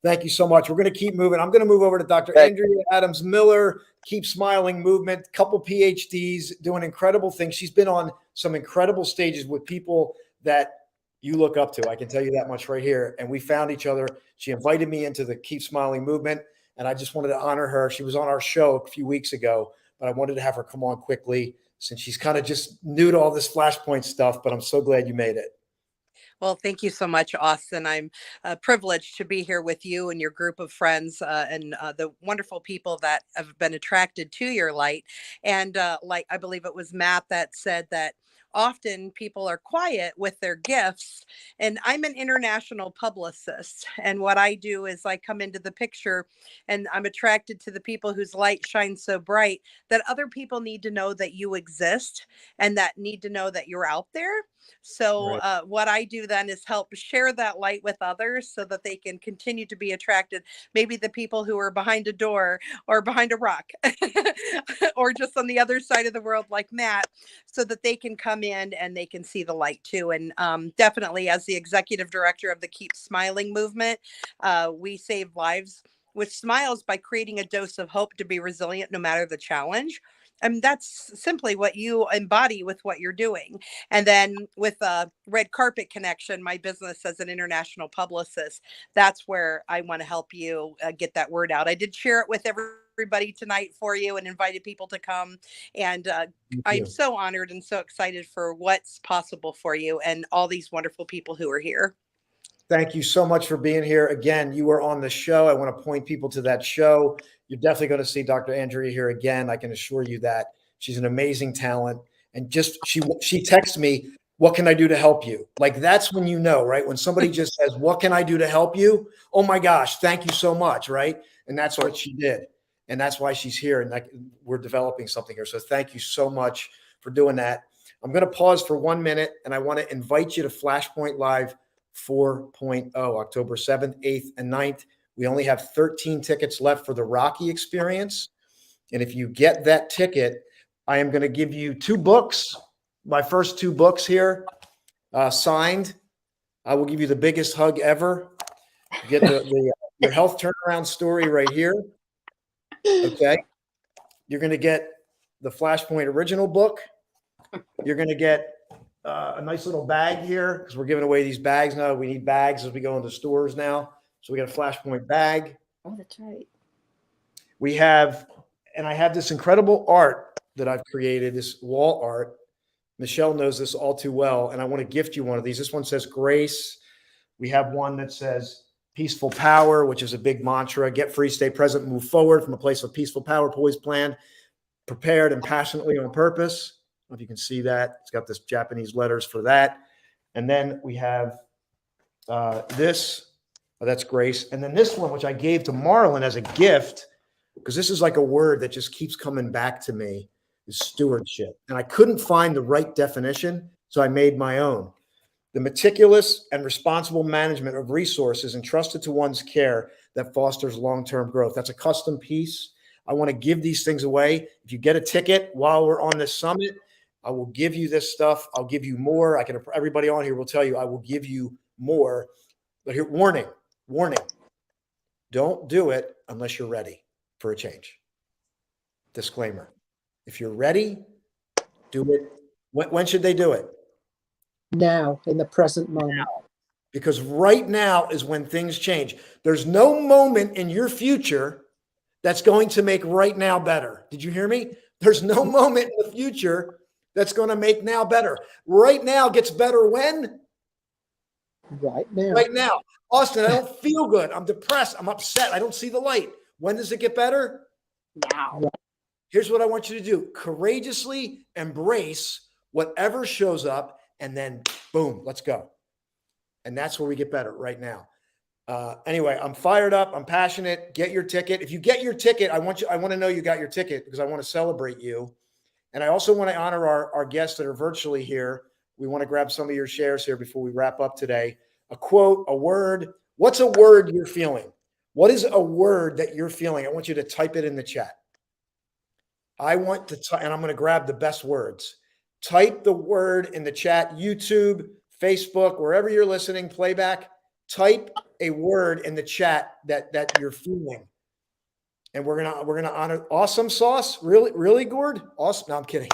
Thank you so much. We're going to keep moving. I'm going to move over to Dr. Andrea Adams Miller, Keep Smiling Movement, couple PhDs, doing incredible things. She's been on some incredible stages with people that you look up to. I can tell you that much right here. And we found each other. She invited me into the Keep Smiling Movement, and I just wanted to honor her. She was on our show a few weeks ago, but I wanted to have her come on quickly since she's kind of just new to all this Flashpoint stuff, but I'm so glad you made it. Well, thank you so much, Austin. I'm privileged to be here with you and your group of friends and the wonderful people that have been attracted to your light. And like I believe it was Matt that said that often people are quiet with their gifts. And I'm an international publicist. And what I do is I come into the picture and I'm attracted to the people whose light shines so bright that other people need to know that you exist and that need to know that you're out there. So what I do then is help share that light with others so that they can continue to be attracted. Maybe the people who are behind a door or behind a rock or just on the other side of the world like Matt, so that they can come in and they can see the light too. And definitely as the executive director of the Keep Smiling movement, we save lives with smiles by creating a dose of hope to be resilient no matter the challenge. And that's simply what you embody with what you're doing. And then with Red Carpet Connection, my business as an international publicist, that's where I want to help you get that word out. I did share it with everybody tonight for you and invited people to come. And I'm so honored and so excited for what's possible for you and all these wonderful people who are here. Thank you so much for being here. Again, you were on the show. I want to point people to that show. You're definitely going to see Dr. Andrea here again. I can assure you that. She's an amazing talent. And just she texts me, what can I do to help you? Like, that's when you know, right? When somebody just says, what can I do to help you? Oh my gosh, thank you so much, right? And that's what she did. And that's why she's here. And we're developing something here. So thank you so much for doing that. I'm going to pause for 1 minute, and I want to invite you to Flashpoint Live 4.0, October 7th, 8th, and 9th. We only have 13 tickets left for the Rocky experience. And if you get that ticket, I am going to give you 2 books, my first 2 books here, signed. I will give you the biggest hug ever. You get your health turnaround story right here. Okay. You're going to get the Flashpoint original book. You're going to get a nice little bag here because we're giving away these bags now. We need bags as we go into stores now. So we got a Flashpoint bag. Oh, that's right. We have, and I have this incredible art that I've created, this wall art. Michelle knows this all too well, and I want to gift you one of these. This one says grace. We have one that says peaceful power, which is a big mantra. Get free, stay present, move forward from a place of peaceful power, poised, planned, prepared, and passionately on purpose. I don't know if you can see that. It's got this Japanese letters for that. And then we have this. Oh, that's grace. And then this one, which I gave to Marlon as a gift, because this is like a word that just keeps coming back to me, is stewardship. And I couldn't find the right definition, so I made my own. The meticulous and responsible management of resources entrusted to one's care that fosters long-term growth. That's a custom piece. I want to give these things away. If you get a ticket while we're on this summit, I will give you this stuff. I'll give you more. Everybody on here will tell you I will give you more. But here, warning. Don't do it unless you're ready for a change. Disclaimer. If you're ready, do it. When should they do it? Now, in the present moment. Because right now is when things change. There's no moment in your future that's going to make right now better. Did you hear me? There's no moment in the future that's going to make now better. Right now gets better when? Right now. Right now. Austin, I don't feel good. I'm depressed. I'm upset. I don't see the light. When does it get better? Now. Here's what I want you to do. Courageously embrace whatever shows up, and then boom, let's go. And that's where we get better right now. Anyway, I'm fired up. I'm passionate. Get your ticket. If you get your ticket, I want to know you got your ticket because I want to celebrate you. And I also want to honor our guests that are virtually here. We want to grab some of your shares here before we wrap up today. A quote, a word. What's a word you're feeling? What is a word that you're feeling? I want you to type it in the chat. I want to, and I'm going to grab the best words. Type the word in the chat, YouTube, Facebook, wherever you're listening, playback. Type a word in the chat that you're feeling. And we're gonna honor awesome sauce. Really, Gord? Awesome. No, I'm kidding.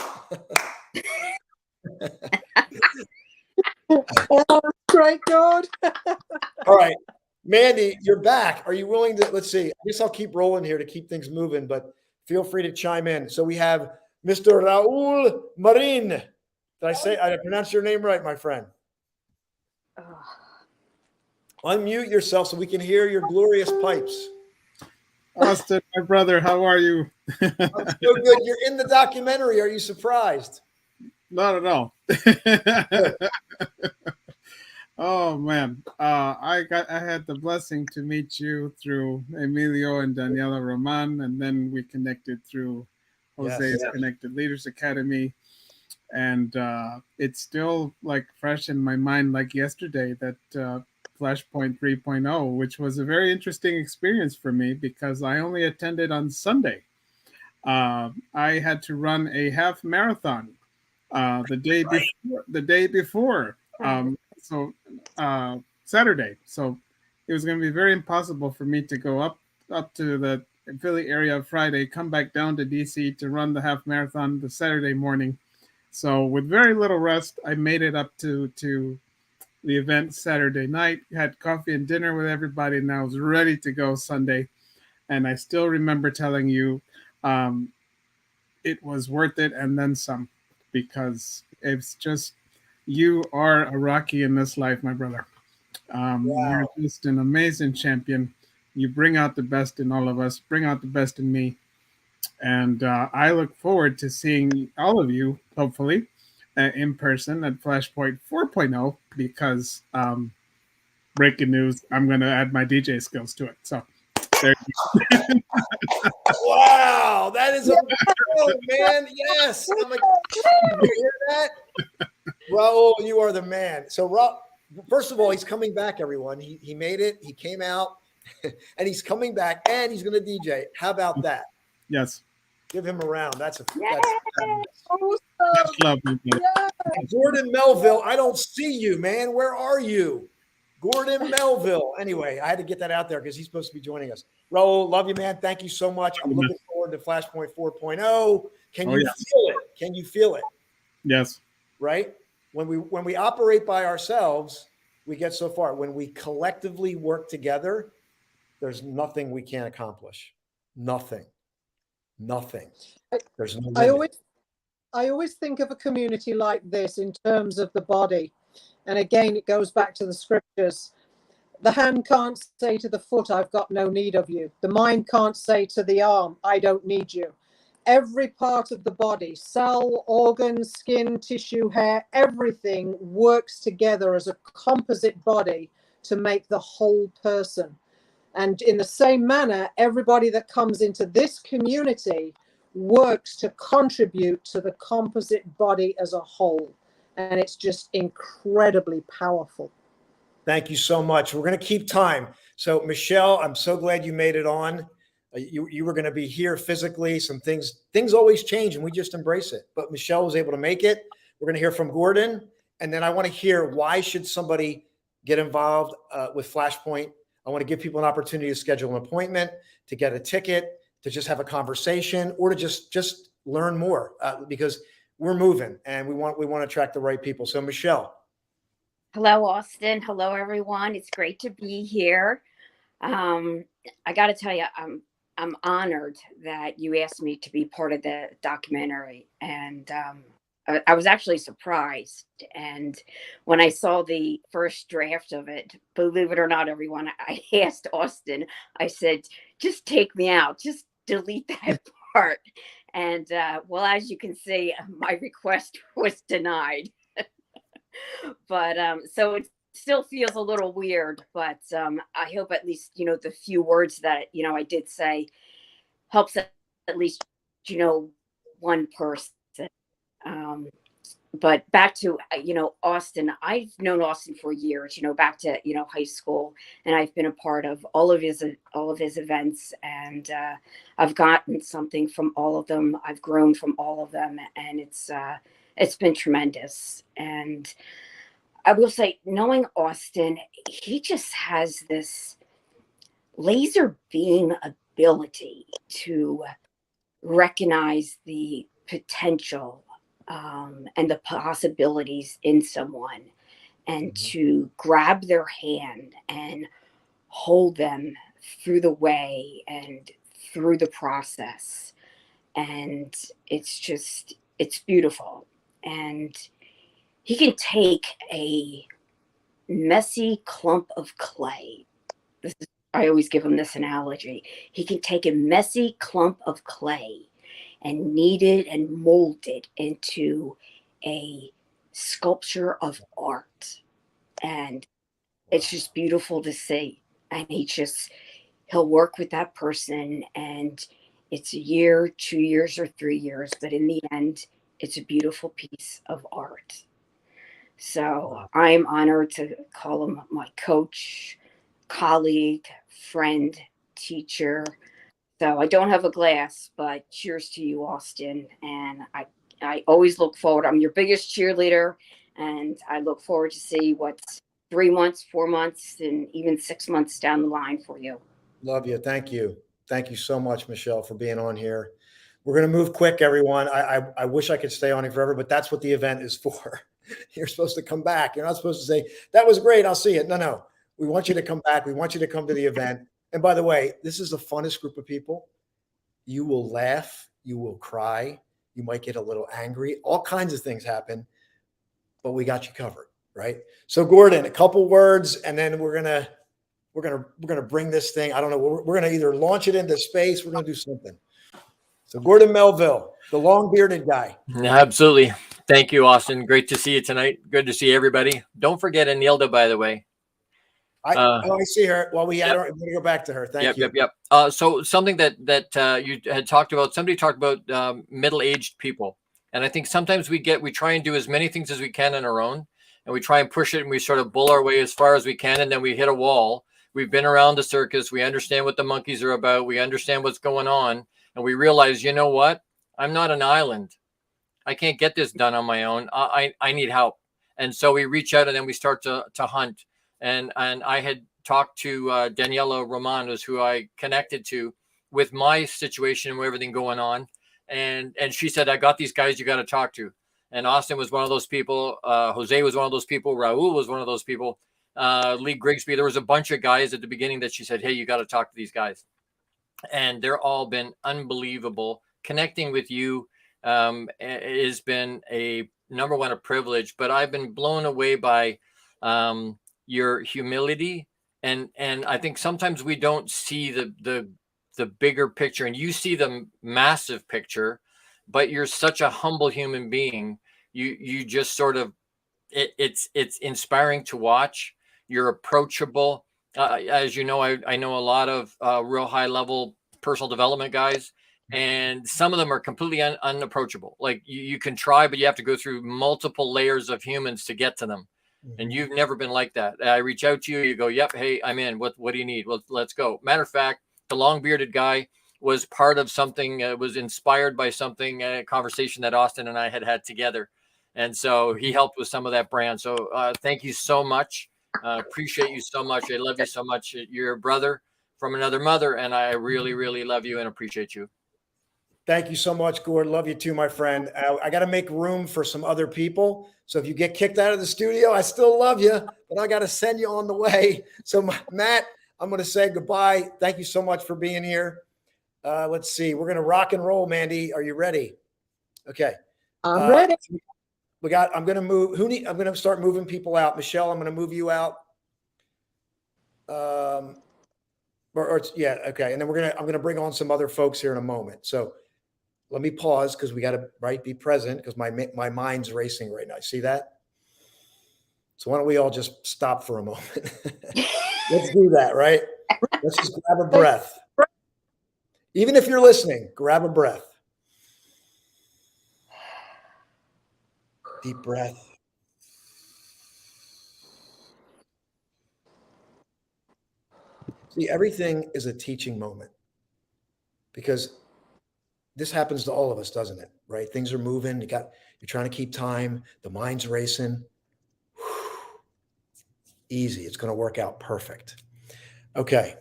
Oh, great God. All right. Mandy, you're back. Are you willing to, let's see. I guess I'll keep rolling here to keep things moving, but feel free to chime in. So we have Mr. Raul Marin. Did I pronounce your name right, my friend? Unmute yourself so we can hear your glorious pipes. Austin, my brother, how are you? I'm so good. You're in the documentary. Are you surprised? Not at all. Oh man, I had the blessing to meet you through Emilio and Daniela Roman, and then we connected through Jose's Connected Leaders Academy, and it's still like fresh in my mind, like yesterday, that Flashpoint 3.0, which was a very interesting experience for me because I only attended on Sunday. I had to run a half marathon the day before. Saturday. So it was going to be very impossible for me to go up up to the Philly area Friday, come back down to DC to run the half marathon the Saturday morning. So with very little rest, I made it up to the event Saturday night, had coffee and dinner with everybody, and I was ready to go Sunday. And I still remember telling you it was worth it and then some, because it's just, you are a Rocky in this life, my brother. You're just an amazing champion. You bring out the best in all of us, bring out the best in me. And I look forward to seeing all of you, hopefully, in person at Flashpoint 4.0, because breaking news, I'm going to add my DJ skills to it. So there you go. Wow, that is amazing, man. Yes. I'm like, you hear that? Raul, you are the man. So, first of all, he's coming back, everyone. He made it. He came out, and he's coming back, and he's going to DJ. How about that? Yes. Give him a round. That's lovely. Yeah. Gordon Melville, I don't see you, man. Where are you? Gordon Melville. Anyway, I had to get that out there because he's supposed to be joining us. Raul, love you, man. Thank you so much. I'm looking forward to Flashpoint 4.0. Can you feel it? Can you feel it? Yes. Right? When we operate by ourselves, we get so far. When we collectively work together, there's nothing we can't accomplish. Nothing. There's no limit. I always think of a community like this in terms of the body. And again, it goes back to the scriptures. The hand can't say to the foot, I've got no need of you. The mind can't say to the arm, I don't need you. Every part of the body, cell, organ, skin, tissue, hair, everything works together as a composite body to make the whole person. And in the same manner, everybody that comes into this community works to contribute to the composite body as a whole. And it's just incredibly powerful. Thank you so much. We're going to keep time. So, Michelle, I'm so glad you made it on. You were going to be here physically. Some things always change, and we just embrace it. But Michelle was able to make it. We're going to hear from Gordon. And then I want to hear, why should somebody get involved with Flashpoint? I want to give people an opportunity to schedule an appointment, to get a ticket, to just have a conversation, or to just learn more, because we're moving and we want to attract the right people. So, Michelle. Hello, Austin. Hello, everyone. It's great to be here. I got to tell you, I'm honored that you asked me to be part of the documentary, and I was actually surprised. And when I saw the first draft of it, believe it or not, everyone, I asked Austin, I said, just take me out, just delete that part. And well, as you can see, my request was denied. But so it still feels a little weird, but I hope at least, the few words that, I did say helps at least, one person. But back to, Austin, I've known Austin for years, back to, high school, and I've been a part of all of his events, and I've gotten something from all of them. I've grown from all of them, and it's been tremendous. And I will say, knowing Austin, he just has this laser beam ability to recognize the potential and the possibilities in someone, and to grab their hand and hold them through the way and through the process. And it's beautiful. And he can take a messy clump of clay. I always give him this analogy. He can take a messy clump of clay and knead it and mold it into a sculpture of art. And it's just beautiful to see. And he'll work with that person, and it's a year, 2 years, or 3 years, but in the end, it's a beautiful piece of art. So I'm honored to call him my coach, colleague, friend, teacher. So I don't have a glass, but cheers to you, Austin. And I always look forward. I'm your biggest cheerleader, and I look forward to see what's 3 months, 4 months, and even 6 months down the line for you. Love you. Thank you. Thank you so much, Michelle, for being on here. We're going to move quick, everyone. I wish I could stay on here forever, but that's what the event is for. You're supposed to come back. You're not supposed to say, that was great, I'll see it. No. We want you to come back. We want you to come to the event. And by the way, this is the funnest group of people. You will laugh. You will cry. You might get a little angry. All kinds of things happen, but we got you covered, right? So Gordon, a couple words, and then we're gonna bring this thing. I don't know. We're gonna either launch it into space. We're gonna do something. So Gordon Melville, the long bearded guy. Absolutely. Thank you, Austin. Great to see you tonight. Good to see everybody. Don't forget Anilda, by the way. I see her. Well, I'm going to go back to her. Thank you. Yep. So something that you had talked about, somebody talked about middle-aged people. And I think sometimes we try and do as many things as we can on our own, and we try and push it, and we sort of bull our way as far as we can, and then we hit a wall. We've been around the circus. We understand what the monkeys are about. We understand what's going on. And we realize, you know what? I'm not an island. I can't get this done on my own. I need help. And so we reach out, and then we start to hunt. And I had talked to Daniela Roman, who I connected to with my situation and everything going on. And she said, I got these guys you got to talk to. And Austin was one of those people. Jose was one of those people. Raul was one of those people. Lee Grigsby. There was a bunch of guys at the beginning that she said, hey, you got to talk to these guys. And they're all been unbelievable. Connecting with you has been a number one, a privilege, but I've been blown away by your humility. And I think sometimes we don't see the bigger picture, and you see the massive picture, but you're such a humble human being. You just sort of, it's inspiring to watch. You're approachable. As you know, I know a lot of real high level personal development guys, and some of them are completely unapproachable. Like you can try, but you have to go through multiple layers of humans to get to them. And you've never been like that. I reach out to you, you go, yep, hey, I'm in. What do you need? Well, let's go. Matter of fact, the long bearded guy was part of something, was inspired by something, a conversation that Austin and I had together. And so he helped with some of that brand. So thank you so much. Appreciate you so much. I love you so much. You're a brother from another mother, and I really, really love you and appreciate you. Thank you so much, Gord. Love you too, my friend. I got to make room for some other people. So if you get kicked out of the studio, I still love you, but I got to send you on the way. So Matt, I'm going to say goodbye. Thank you so much for being here. Let's see. We're going to rock and roll, Mandy. Are you ready? Okay. I'm ready. I'm going to move. I'm going to start moving people out. Michelle, I'm going to move you out. Okay. And then I'm going to bring on some other folks here in a moment. So let me pause because we got to be present because my mind's racing right now. See that? So why don't we all just stop for a moment? Let's do that, right? Let's just grab a breath. Even if you're listening, grab a breath. Deep breath. See, everything is a teaching moment because this happens to all of us, doesn't it? Right? Things are moving. You're trying to keep time. The mind's racing. Easy. It's going to work out perfect. Okay.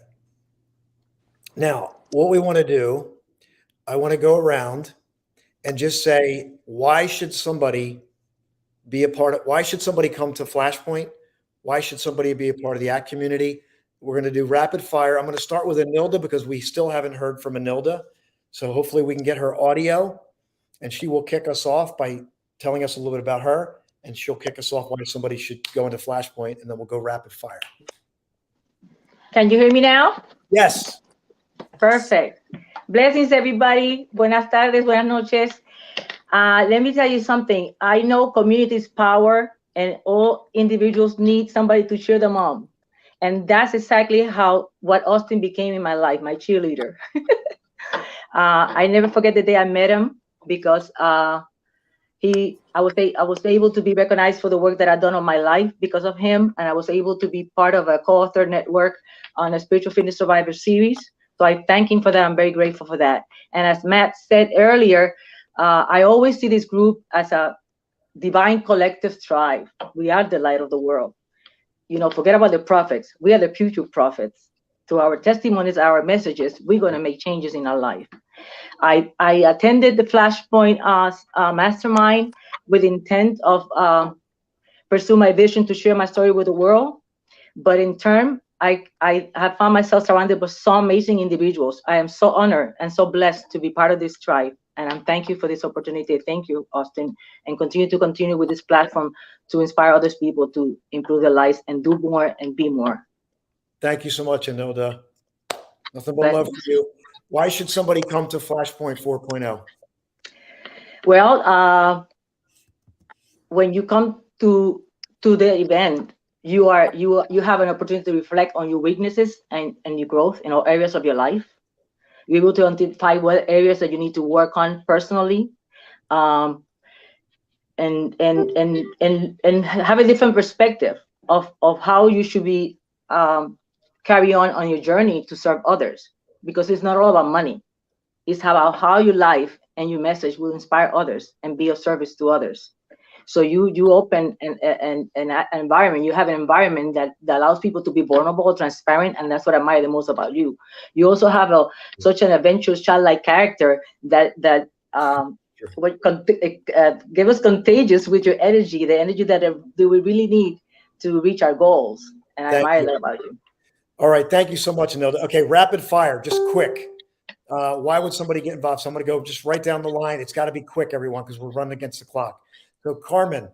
Now, what we want to do, I want to go around and just say, why should somebody why should somebody come to Flashpoint? Why should somebody be a part of the ACT community? We're going to do rapid fire. I'm going to start with Anilda because we still haven't heard from Anilda. So hopefully we can get her audio, and she will kick us off by telling us a little bit about her, and she'll kick us off why somebody should go into Flashpoint, and then we'll go rapid fire. Can you hear me now? Yes. Perfect. Blessings, everybody. Buenas tardes, buenas noches. Let me tell you something. I know community is power, and all individuals need somebody to cheer them on. And that's exactly what Austin became in my life, my cheerleader. I never forget the day I met him because I was able to be recognized for the work that I've done on my life because of him, and I was able to be part of a co-author network on a Spiritual Fitness Survivor series. So I thank him for that. I'm very grateful for that. And as Matt said earlier, I always see this group as a divine collective tribe. We are the light of the world. You know, forget about the prophets. We are the future prophets. through our testimonies, our messages, we're going to make changes in our life. I attended the Flashpoint mastermind with intent of pursue my vision to share my story with the world. But in turn, I have found myself surrounded by so amazing individuals. I am so honored and so blessed to be part of this tribe. And I'm thank you for this opportunity. Thank you, Austin, and continue with this platform to inspire other people to improve their lives and do more and be more. Thank you so much, Anilda. Nothing but love for you. Why should somebody come to Flashpoint 4.0? Well, when you come to the event, you have an opportunity to reflect on your weaknesses and your growth in all areas of your life. You're able to identify what areas that you need to work on personally, and have a different perspective of how you should be carry on your journey to serve others, because it's not all about money. It's about how your life and your message will inspire others and be of service to others. So you open an environment. You have an environment that allows people to be vulnerable, transparent, and that's what I admire the most about you. You also have such an adventurous, childlike character that give us contagious with your energy, the energy that we really need to reach our goals. And I admire that about you. All right, thank you so much, Anilda. Okay, rapid fire, just quick. Why would somebody get involved? So I'm going to go just right down the line. It's got to be quick, everyone, because we're running against the clock. So Carmen.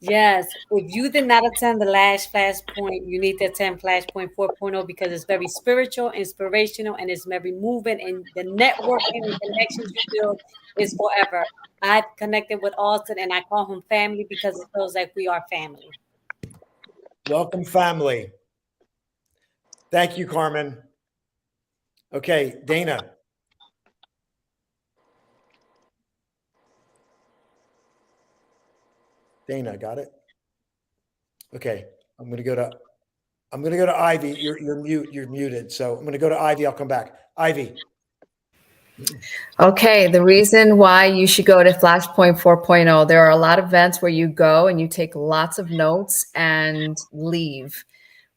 Yes, if you did not attend the last Flashpoint, you need to attend Flashpoint 4.0 because it's very spiritual, inspirational, and it's very moving. And the networking and connections you build is forever. I've connected with Austin, and I call him family because it feels like we are family. Welcome, family. Thank you, Carmen. Okay, Dana. Dana, got it? Okay, I'm gonna go to Ivy. You're muted. So I'm gonna go to Ivy. I'll come back. Ivy. Okay, the reason why you should go to Flashpoint 4.0, there are a lot of events where you go and you take lots of notes and leave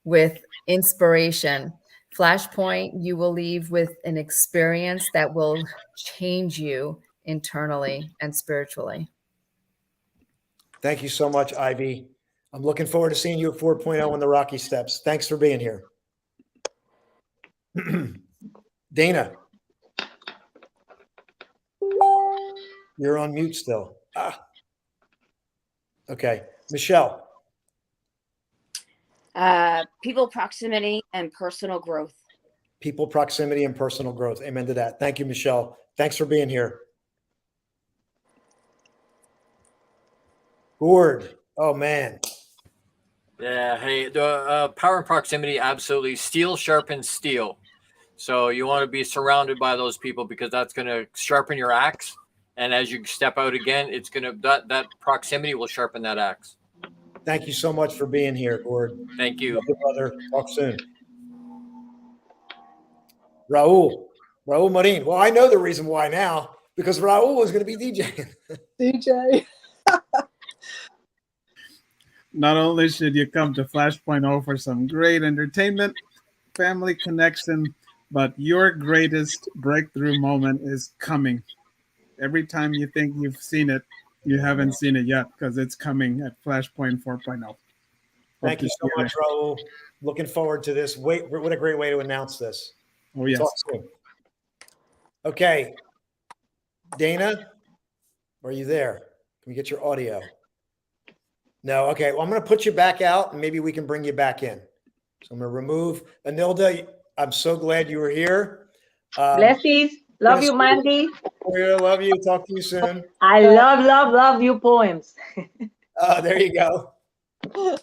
with inspiration. Flashpoint, you will leave with an experience that will change you internally and spiritually. Thank you so much, Ivy. I'm looking forward to seeing you at 4.0 on the Rocky Steps. Thanks for being here. Dana. You're on mute still. Okay. Michelle. People, proximity, and personal growth. People, proximity, and personal growth. Amen to that. Thank you, Michelle. Thanks for being here. Gord. Oh, man. Yeah. Hey, the power and proximity, absolutely. Steel sharpens steel. So you want to be surrounded by those people because that's going to sharpen your axe. And as you step out again, it's going to, that proximity will sharpen that axe. Thank you so much for being here, Gord. Thank you. Love you, brother. Talk soon. Raul Marin. Well, I know the reason why now, because Raul is going to be DJing. DJ. Not only should you come to Flashpoint for some great entertainment, family connection, but your greatest breakthrough moment is coming. Every time you think you've seen it, you haven't seen it yet, because it's coming at Flashpoint 4.0. Thank you so much, Raul. Looking forward to this. Wait, what a great way to announce this. Oh, yes. Talk soon. Okay. Dana, are you there? Can we get your audio? No. Okay. Well, I'm going to put you back out and maybe we can bring you back in. So I'm going to remove Anilda. I'm so glad you were here. Blessings. Love you, Mandy. Love you. Talk to you soon. I love your poems. There you go. All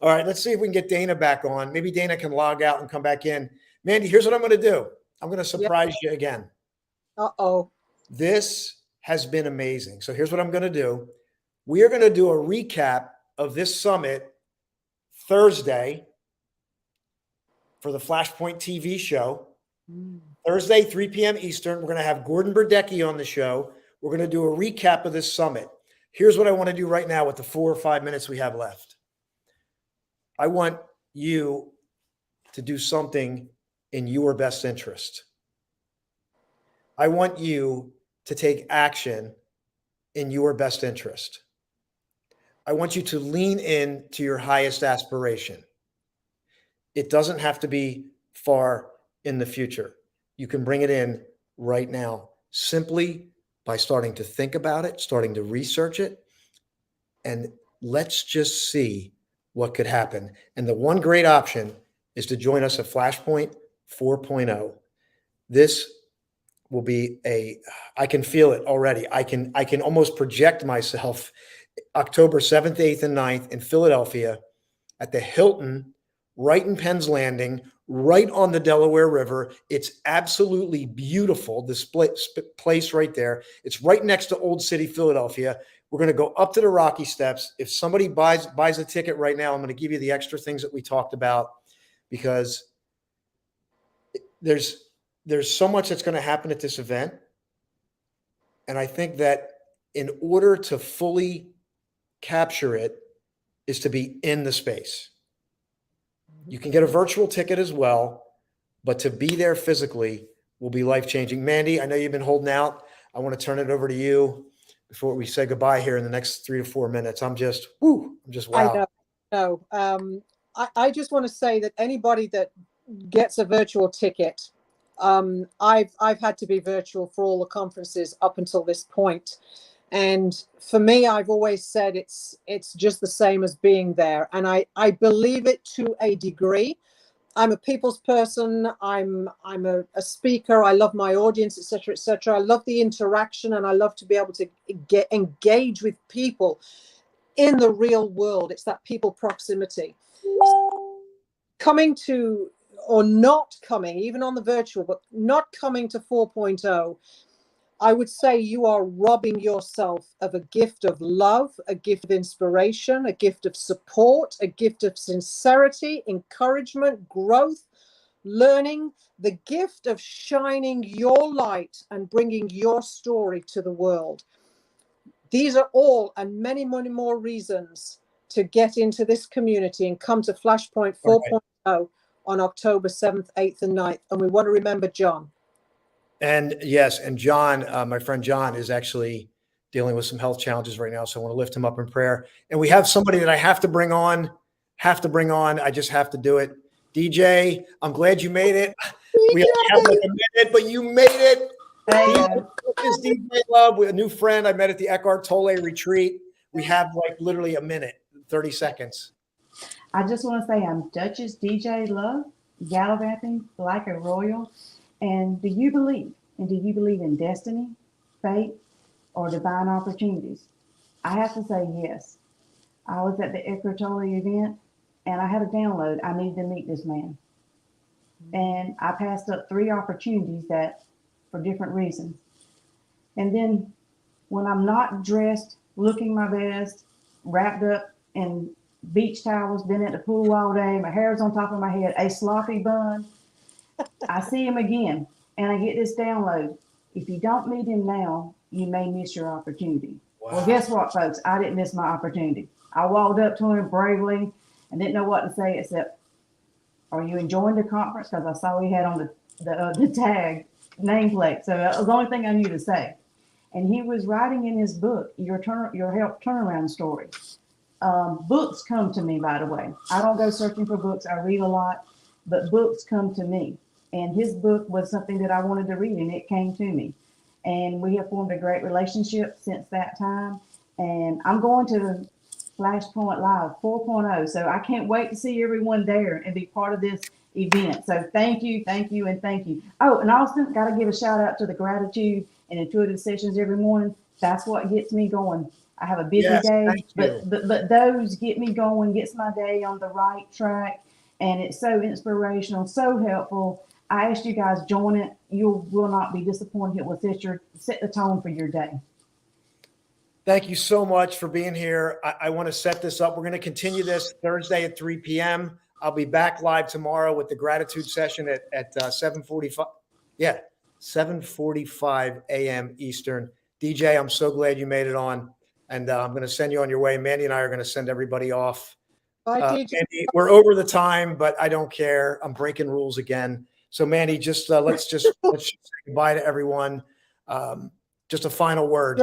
right. Let's see if we can get Dana back on. Maybe Dana can log out and come back in. Mandy, here's what I'm going to do. I'm going to surprise you again. Uh-oh. This has been amazing. So here's what I'm going to do. We are going to do a recap of this summit Thursday for the Flashpoint TV show. Thursday, 3 p.m. Eastern. We're going to have Gordon Burdecki on the show. We're going to do a recap of this summit. Here's what I want to do right now with the 4 or 5 minutes we have left. I want you to do something in your best interest. I want you to take action in your best interest. I want you to lean in to your highest aspiration. It doesn't have to be far in the future. You can bring it in right now simply by starting to think about it, starting to research it, and let's just see what could happen. And the one great option is to join us at Flashpoint 4.0. This will be I can feel it already. I can almost project myself October 7th, 8th, and 9th in Philadelphia at the Hilton, right in Penn's Landing, right on the Delaware River. It's absolutely beautiful, this place right there. It's right next to Old City, Philadelphia. We're going to go up to the Rocky Steps. If somebody buys a ticket right now, I'm going to give you the extra things that we talked about, because there's so much that's going to happen at this event. And I think that in order to fully capture it is to be in the space. You can get a virtual ticket as well, but to be there physically will be life-changing. Mandy, I know you've been holding out. I want to turn it over to you before we say goodbye here in the next 3 to 4 minutes. I'm just wow. I know. I just want to say that anybody that gets a virtual ticket, I've had to be virtual for all the conferences up until this point. And for me, I've always said it's just the same as being there. And I believe it to a degree. I'm a people's person. I'm a speaker. I love my audience, etc., etc. I love the interaction, and I love to be able to engage with people in the real world. It's that people proximity. Coming to, or not coming, even on the virtual, but not coming to 4.0, I would say you are robbing yourself of a gift of love, a gift of inspiration, a gift of support, a gift of sincerity, encouragement, growth, learning, the gift of shining your light and bringing your story to the world. These are all, and many, many more reasons to get into this community and come to Flashpoint 4.0 on October 7th, 8th, and 9th. And we want to remember John. And yes, and John, my friend John, is actually dealing with some health challenges right now. So I want to lift him up in prayer. And we have somebody that I have to bring on. I just have to do it. DJ, I'm glad you made it. We only have like a minute, but you made it. This DJ Love, with a new friend I met at the Eckhart Tolle retreat. We have like literally a minute, 30 seconds. I just want to say I'm Duchess DJ Love, gallivanting like a royal. And do you believe? And do you believe in destiny, fate, or divine opportunities? I have to say yes. I was at the Eckhart Tolle event, and I had a download. I needed to meet this man. And I passed up 3 opportunities that for different reasons. And then when I'm not dressed, looking my best, wrapped up in beach towels, been at the pool all day, my hair's on top of my head, a sloppy bun, I see him again, and I get this download. If you don't meet him now, you may miss your opportunity. Wow. Well, guess what, folks? I didn't miss my opportunity. I walked up to him bravely and didn't know what to say except, "Are you enjoying the conference?" Because I saw he had on the tag nameplate. So that was the only thing I knew to say. And he was writing in his book, your help turnaround story. Books come to me, by the way. I don't go searching for books. I read a lot, but books come to me. And his book was something that I wanted to read, and it came to me. And we have formed a great relationship since that time. And I'm going to Flashpoint Live 4.0. So I can't wait to see everyone there and be part of this event. So thank you, and thank you. Oh, and Austin, got to give a shout out to the gratitude and intuitive sessions every morning. That's what gets me going. I have a busy day, but those get me going, gets my day on the right track. And it's so inspirational, so helpful. I asked you guys join it. You will not be disappointed. It will set the tone for your day. Thank you so much for being here. I want to set this up. We're going to continue this Thursday at 3 p.m. I'll be back live tomorrow with the gratitude session at 7:45. Yeah, 7:45 a.m. Eastern. DJ, I'm so glad you made it on, and I'm going to send you on your way. Mandy and I are going to send everybody off Bye, DJ. Mandy, we're over the time, but I don't care. I'm breaking rules again. So, Mandy, just let's just say goodbye to everyone. Just a final word.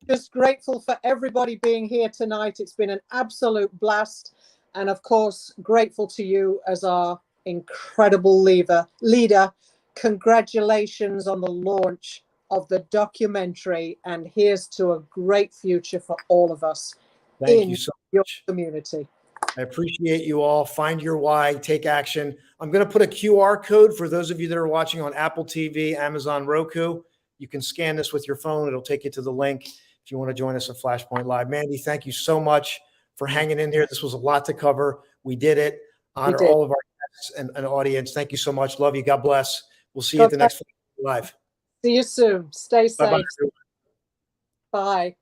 Just grateful for everybody being here tonight. It's been an absolute blast. And of course, grateful to you as our incredible leader. Congratulations on the launch of the documentary. And here's to a great future for all of us Thank you so your community. I appreciate you all. Find your why, take action. I'm going to put a QR code for those of you that are watching on Apple TV, Amazon, Roku. You can scan this with your phone. It'll take you to the link if you want to join us at Flashpoint Live. Mandy, thank you so much for hanging in here. This was a lot to cover. We did it. Honor all of our guests and audience. Thank you so much. Love you. God bless. We'll see you at the next Live. See you soon. Stay safe. Bye-bye. Bye.